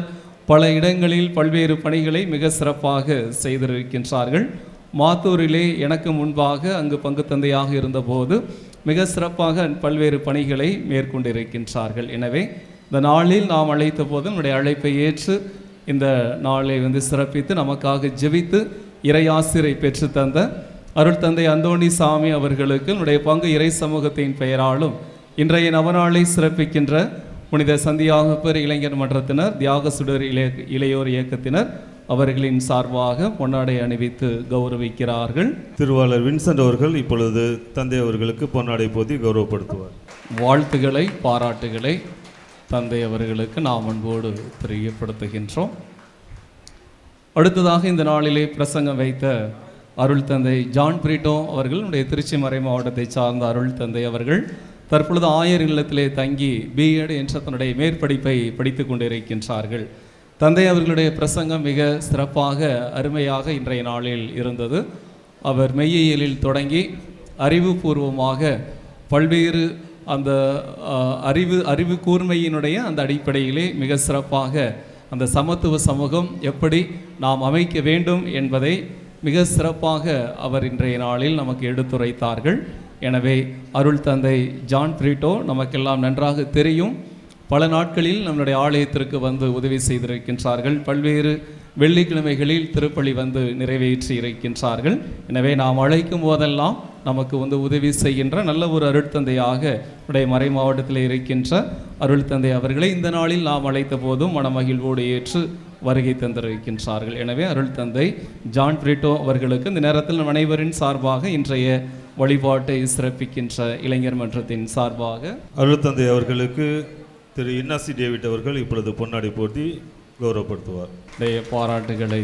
பல இடங்களில் பல்வேறு பணிகளை மிக சிறப்பாக செய்திருக்கின்றார்கள். மாத்தூரிலே எனக்கு முன்பாக அங்கு பங்கு தந்தையாக இருந்தபோது மிக சிறப்பாக பல்வேறு பணிகளை மேற்கொண்டிருக்கின்றார்கள். எனவே இந்த நாளில் நாம் அழைத்த போது நம்முடைய அழைப்பை ஏற்று இந்த நாளை வந்து சிறப்பித்து நமக்காக ஜெபித்து இறை ஆசிரை பெற்று தந்த அருள் தந்தை அந்தோணிசாமி அவர்களுக்கு நம்முடைய பங்கு இறை சமூகத்தின் பெயராலும் இன்றைய நவநாளை சிறப்பிக்கின்ற புனித சந்தியாகப்பர் இளைஞர் மன்றத்தினர், தியாக சுடர் இளையோர் இயக்கத்தினர் அவர்களின் சார்பாக பொன்னாடை அணிவித்து கௌரவிக்கிறார்கள். திருவாளர் வின்சென்ட் அவர்கள் இப்பொழுது தந்தை அவர்களுக்கு பொன்னாடை போதி கௌரவப்படுத்துவார். வாழ்த்துக்களை, பாராட்டுகளை தந்தை அவர்களுக்கு நாம் அன்போடு தெரியப்படுத்துகின்றோம். அடுத்ததாக இந்த நாளிலே பிரசங்கம் வைத்த அருள் தந்தை ஜான் பிரிட்டோ அவர்கள், நம்முடைய திருச்சி மறை மாவட்டத்தை சார்ந்த அருள் தந்தை அவர்கள் தற்பொழுது ஆயர் இல்லத்திலே தங்கி பிஎட் என்ற தன்னுடைய மேற்படிப்பை படித்து கொண்டிருக்கின்றார்கள். தந்தை அவர்களுடைய பிரசங்கம் மிக சிறப்பாக அருமையாக இன்றைய நாளில் இருந்தது. அவர் மெய்யியலில் தொடங்கி அறிவுபூர்வமாக பல்வேறு அந்த அறிவு கூர்மையினுடைய அந்த அடிப்படையிலே மிக சிறப்பாக அந்த சமத்துவ சமூகம் எப்படி நாம் அமைக்க வேண்டும் என்பதை மிக சிறப்பாக அவர் இன்றைய நாளில் நமக்கு எடுத்துரைத்தார்கள். எனவே அருள் தந்தை ஜான் பிரிட்டோ நமக்கெல்லாம் நன்றாக தெரியும். பல நாட்களில் நம்முடைய ஆலயத்திற்கு வந்து உதவி செய்திருக்கின்றார்கள். பல்வேறு வெள்ளிக்கிழமைகளில் திருப்பலி வந்து நிறைவேற்றி இருக்கின்றார்கள். எனவே நாம் அழைக்கும் போதெல்லாம் நமக்கு வந்து உதவி செய்கின்ற நல்ல ஒரு அருட்தந்தையாக நம்முடைய மறை மாவட்டத்தில் இருக்கின்ற அருள் தந்தை அவர்களை இந்த நாளில் நாம் அழைத்த போதும் மனமகிழ்வோடு ஏற்று வருகை தந்திருக்கின்றார்கள். எனவே அருள் தந்தை ஜான் பிரிட்டோ அவர்களுக்கு இந்த நேரத்தில் நம் அனைவரின் சார்பாக இன்றைய வழிபாட்டை சிறப்பிக்கின்ற இளைஞர் மன்றத்தின் சார்பாக அருள் தந்தை அவர்களுக்கு திரு இன்னாசி டேவிட் அவர்கள் இப்பொழுது பொன்னாடை போட்டி கௌரவப்படுத்துவார். பாராட்டுகளை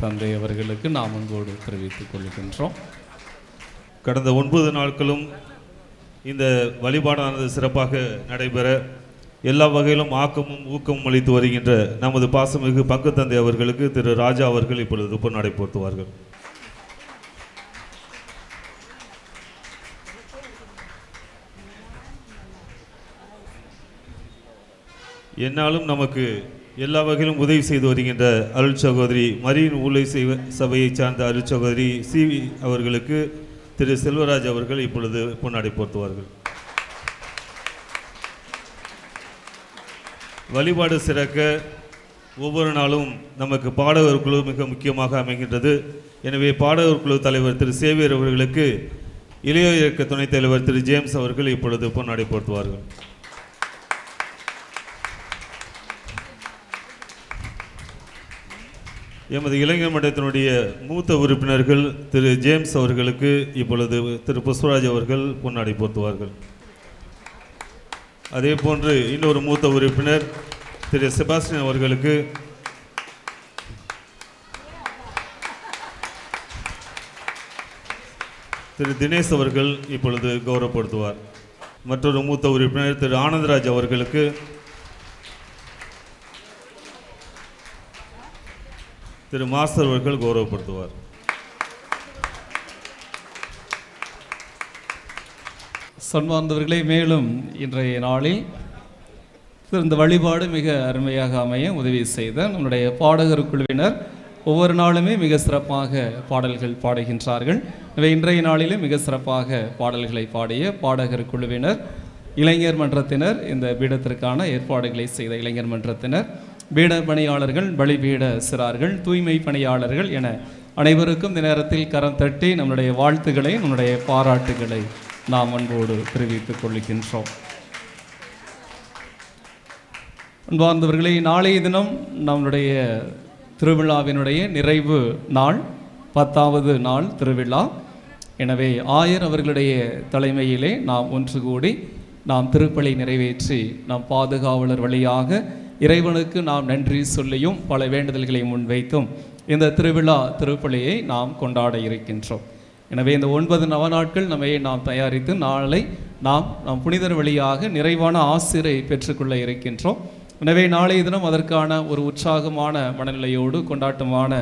தந்தை அவர்களுக்கு நாம் அன்போடு தெரிவித்துக் கொள்கின்றோம். கடந்த 9 நாட்களும் இந்த வழிபாடானது சிறப்பாக நடைபெற எல்லா வகையிலும் ஆக்கமும் ஊக்கமும் அளித்து வருகின்ற நமது பாசமிகு பங்கு தந்தை அவர்களுக்கு திரு ராஜா அவர்கள் இப்பொழுது பொன்னாடை போர்த்துவார்கள். என்னாலும் நமக்கு எல்லா வகையிலும் உதவி செய்து வருகின்ற அருள் சகோதரி மரியின் ஊழை சபையை சார்ந்த அருள் சகோதரி சிவி அவர்களுக்கு திரு செல்வராஜ் அவர்கள் இப்பொழுது பொன்னாடை போர்த்துவார்கள். வழிபாடு சிறக்க ஒவ்வொரு நாளும் நமக்கு பாடகர் குழு மிக முக்கியமாக அமைகின்றது. எனவே பாடகர் குழு தலைவர் திரு சேவியர் அவர்களுக்கு இளையோர் இயக்க துணைத் தலைவர் திரு ஜேம்ஸ் அவர்கள் இப்பொழுது பொன்னாடை போர்த்துவார்கள். எமது இளைஞர் மன்றத்தினுடைய மூத்த உறுப்பினர்கள் திரு ஜேம்ஸ் அவர்களுக்கு இப்பொழுது திரு புஷ்பராஜ் அவர்கள் பொன்னாடை போர்த்துவார்கள். அதே போன்று இன்னொரு மூத்த உறுப்பினர் திரு செபாஸ்டியன் அவர்களுக்கு திரு தினேஷ் அவர்கள் இப்பொழுது கௌரவப்படுத்துவார். மற்றொரு மூத்த உறுப்பினர் திரு ஆனந்தராஜ் அவர்களுக்கு திரு மாஸ்டர் அவர்கள் கௌரவப்படுத்துவார். சன்மார்ந்தவர்களே, மேலும் இன்றைய நாளில் இந்த வழிபாடு மிக அருமையாக அமைய உதவி செய்த நம்முடைய பாடகர் குழுவினர் ஒவ்வொரு நாளுமே மிக சிறப்பாக பாடல்கள் பாடுகின்றார்கள். எனவே இன்றைய நாளிலே மிக சிறப்பாக பாடல்களை பாடிய பாடகர் குழுவினர், இளைஞர் மன்றத்தினர், இந்த பீடத்திற்கான ஏற்பாடுகளை செய்த இளைஞர் மன்றத்தினர், பீட பணியாளர்கள், பலிபீட சிறார்கள், தூய்மை பணியாளர்கள் என அனைவருக்கும் இந்த நேரத்தில் கரம் தட்டி நம்முடைய வாழ்த்துக்களை, நம்முடைய பாராட்டுகளை நாம் அன்போடு தெரிவித்துக் கொள்கின்றோம். அன்பார்ந்தவர்களே, நாளைய தினம் நம்முடைய திருவிழாவினுடைய நிறைவு நாள், 10வது நாள் திருவிழா. எனவே ஆயர் அவர்களுடைய தலைமையிலே நாம் ஒன்று கூடி நாம் திருப்பலி நிறைவேற்றி நாம் பாதுகாவலர் வழியாக இறைவனுக்கு நாம் நன்றி சொல்லியும் பல வேண்டுதல்களை முன்வைத்தும் இந்த திருவிழா திருப்பலியை நாம் கொண்டாட இருக்கின்றோம். எனவே இந்த 9 நவநாட்கள் நம்மை நாம் தயாரித்து நாளை நாம் புனிதர் வழியாக நிறைவான ஆசிரை பெற்றுக்கொள்ள இருக்கின்றோம். எனவே நாளைய தினம் அதற்கான ஒரு உற்சாகமான மனநிலையோடு, கொண்டாட்டமான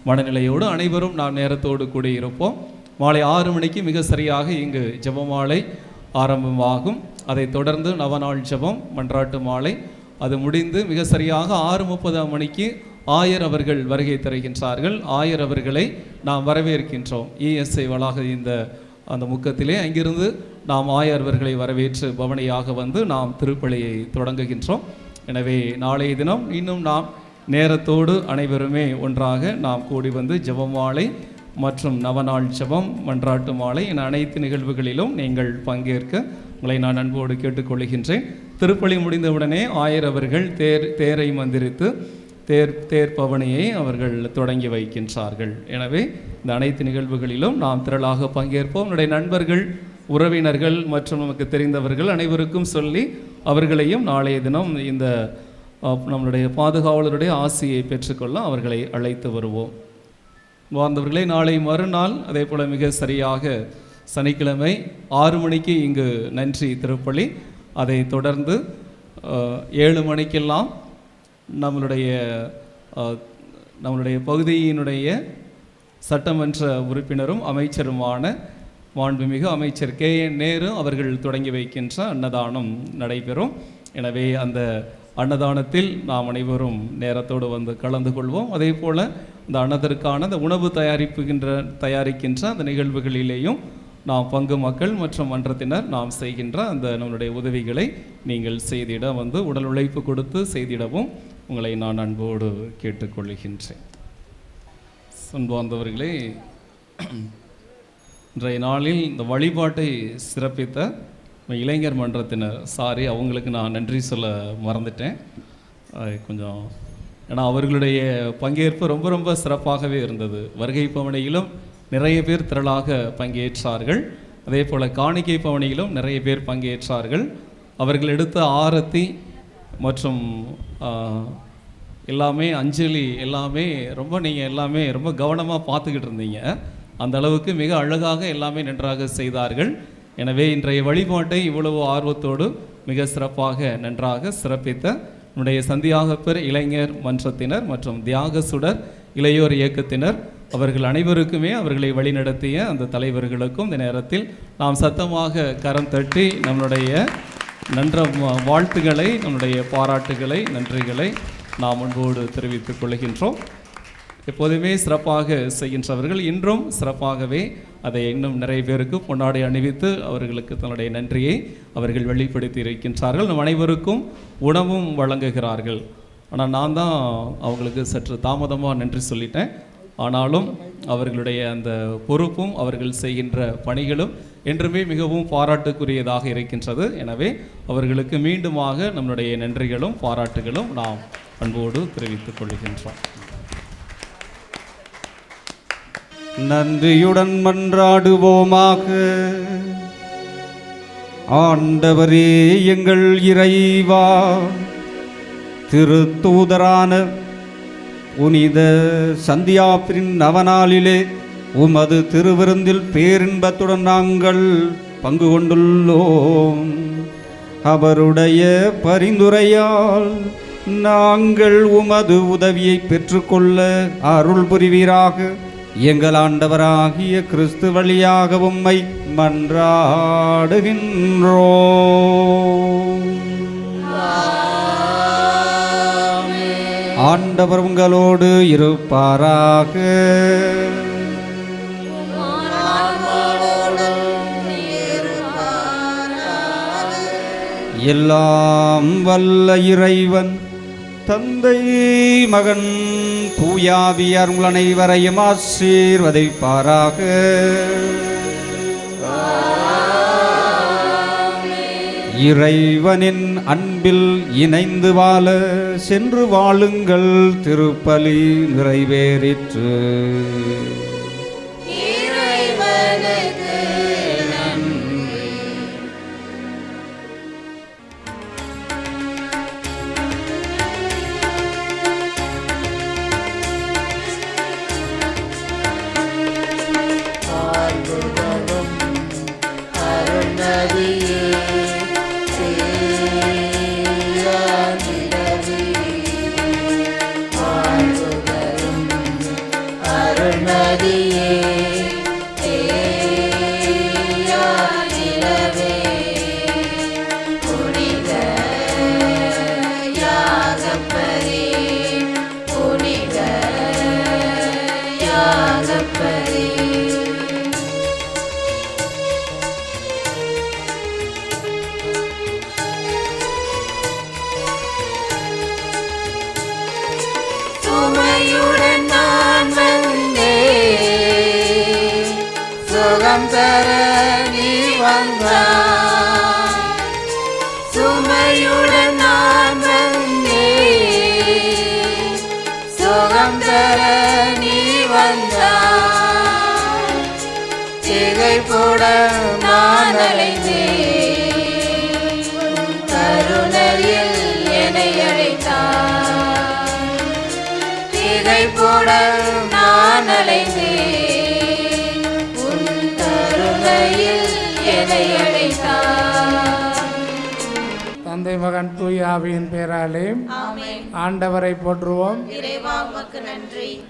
மனநிலையோடு அனைவரும் நாம் நேரத்தோடு கூடியிருப்போம். மாலை 6 மணிக்கு மிக சரியாக இங்கு ஜெபமாலை ஆரம்பமாகும். அதைத் தொடர்ந்து நவநாள் ஜெபம், மன்றாட்டு மாலை, அது முடிந்து மிக சரியாக 6:30 மணிக்கு ஆயர் அவர்கள் வருகை தருகின்றார்கள். ஆயர் அவர்களை நாம் வரவேற்கின்றோம். இஎஸ்ஐ வளாக அந்த முக்கத்திலே அங்கிருந்து நாம் ஆயர் அவர்களை வரவேற்று பவனியாக வந்து நாம் திருப்பலியை தொடங்குகின்றோம். எனவே நாளைய தினம் இன்னும் நாம் நேரத்தோடு அனைவருமே ஒன்றாக நாம் கூடி வந்து ஜெபமாலை மற்றும் நவநாள் ஜெபம், மன்றாட்டு மாலை என அனைத்து நிகழ்வுகளிலும் நீங்கள் பங்கேற்க உங்களை நான் அன்போடு கேட்டுக்கொள்கின்றேன். திருப்பலி முடிந்தவுடனே ஆயர் அவர்கள் தேரை மந்திரித்து தேர் பவனியை அவர்கள் தொடங்கி வைக்கின்றார்கள். எனவே இந்த அனைத்து நிகழ்வுகளிலும் நாம் திரளாக பங்கேற்போம். நம்முடைய நண்பர்கள், உறவினர்கள் மற்றும் நமக்கு தெரிந்தவர்கள் அனைவருக்கும் சொல்லி அவர்களையும் நாளைய தினம் இந்த நம்முடைய பாதுகாவலருடைய ஆசியை பெற்றுக்கொள்ள அவர்களை அழைத்து வருவோம். வாழ்ந்தவர்களே, நாளை மறுநாள் அதே போல் மிக சரியாக சனிக்கிழமை 6 மணிக்கு இங்கு நன்றி திருப்பலி. அதை தொடர்ந்து 7 மணிக்கெல்லாம் நம்மளுடைய பகுதியினுடைய சட்டமன்ற உறுப்பினரும் அமைச்சருமான மாண்புமிகு அமைச்சர் KN நேரு அவர்கள் தொடங்கி வைக்கின்ற அன்னதானம் நடைபெறும். எனவே அந்த அன்னதானத்தில் நாம் அனைவரும் நேரத்தோடு வந்து கலந்து கொள்வோம். அதே போல் இந்த அன்னதற்கான அந்த உணவு தயாரிக்கின்ற அந்த நிகழ்வுகளிலேயும் நாம் பங்கு மக்கள் மற்றும் மன்றத்தினர் நாம் செய்கின்ற அந்த நம்மளுடைய உதவிகளை நீங்கள் செய்திட வந்து உடல் உழைப்பு கொடுத்து செய்திடவும் உங்களை நான் அன்போடு கேட்டுக்கொள்கின்றேன். அன்பார்ந்தவர்களே, இன்றைய நாளில் இந்த வழிபாட்டை சிறப்பித்த இளைஞர் மன்றத்தினர், அவங்களுக்கு நான் நன்றி சொல்ல மறந்துட்டேன் கொஞ்சம். ஏன்னா அவர்களுடைய பங்கேற்பு ரொம்ப ரொம்ப சிறப்பாகவே இருந்தது. வருகை பவனியிலும் நிறைய பேர் திரளாக பங்கேற்றார்கள். அதே போல் காணிக்கை பவனியிலும் நிறைய பேர் பங்கேற்றார்கள். அவர்கள் எடுத்த ஆரத்தி மற்றும் எல்லாமே அஞ்சலி எல்லாமே நீங்கள் எல்லாமே ரொம்ப கவனமாக பார்த்துக்கிட்டு இருந்தீங்க. அந்த அளவுக்கு மிக அழகாக எல்லாமே நன்றாக செய்தார்கள். எனவே இன்றைய வழிபாட்டை இவ்வளவு ஆர்வத்தோடு மிக சிறப்பாக நன்றாக சிறப்பித்த நம்முடைய சந்தியாகப்பர் இளைஞர் மன்றத்தினர் மற்றும் தியாக சுடர் இளையோர் இயக்கத்தினர் அவர்கள் அனைவருக்குமே அவர்களை வழிநடத்திய அந்த தலைவர்களுக்கும் இந்த நேரத்தில் நாம் சத்தமாக கரம் தட்டி நம்முடைய வாழ்த்துக்களை, நம்முடைய பாராட்டுகளை, நன்றிகளை நாம் அன்போடு தெரிவித்துக் கொள்கின்றோம். எப்போதுமே சிறப்பாக செய்கின்றவர்கள் இன்றும் சிறப்பாகவே அதை இன்னும் நிறைய பேருக்கு பொன்னாடை அணிவித்து அவர்களுக்கு தன்னுடைய நன்றியை அவர்கள் வெளிப்படுத்தி இருக்கின்றார்கள். நம் அனைவருக்கும் உணவும் வழங்குகிறார்கள். ஆனால் நான் தான் அவங்களுக்கு சற்று தாமதமாக நன்றி சொல்லிட்டேன். ஆனாலும் அவர்களுடைய அந்த பொறுப்பும் அவர்கள் செய்கின்ற பணிகளும் என்றுமே மிகவும் பாராட்டுக்குரியதாக இருக்கின்றது. எனவே அவர்களுக்கு மீண்டுமாக நம்முடைய நன்றிகளும் பாராட்டுகளும் நாம் அன்போடு தெரிவித்துக் கொள்கின்றோம். நன்றியுடன் மன்றாடுவோமாக. ஆண்டவரே எங்கள் இறைவா, திருத்தூதரான புனித சந்தியாப்பின் நவநாளிலே உமது திருவிருந்தில் பேரின்பத்துடன் நாங்கள் பங்கு கொண்டுள்ளோம். அவருடைய பரிந்துரையால் நாங்கள் உமது உதவியை பெற்றுக்கொள்ள அருள் புரிவீராக. எங்கள் ஆண்டவராகிய கிறிஸ்து வழியாக உம்மை மன்றாடுகின்றோம். ஆண்டவர் உங்களோடு இருப்பாராக. எல்லாம் வல்ல இறைவன் தந்தை மகன் தூயாவியார் உங்கள் அனைவரையும் ஆசீர்வதிப்பாராக. இறைவனின் அன்பில் இணைந்து வாழ சென்று வாழுங்கள். திருப்பலி நிறைவேறிற்று. தந்தை மகன் தூய ஆவியின் பெயராலே ஆமென். ஆண்டவரை போற்றுவோம். இறைவா உமக்கு நன்றி.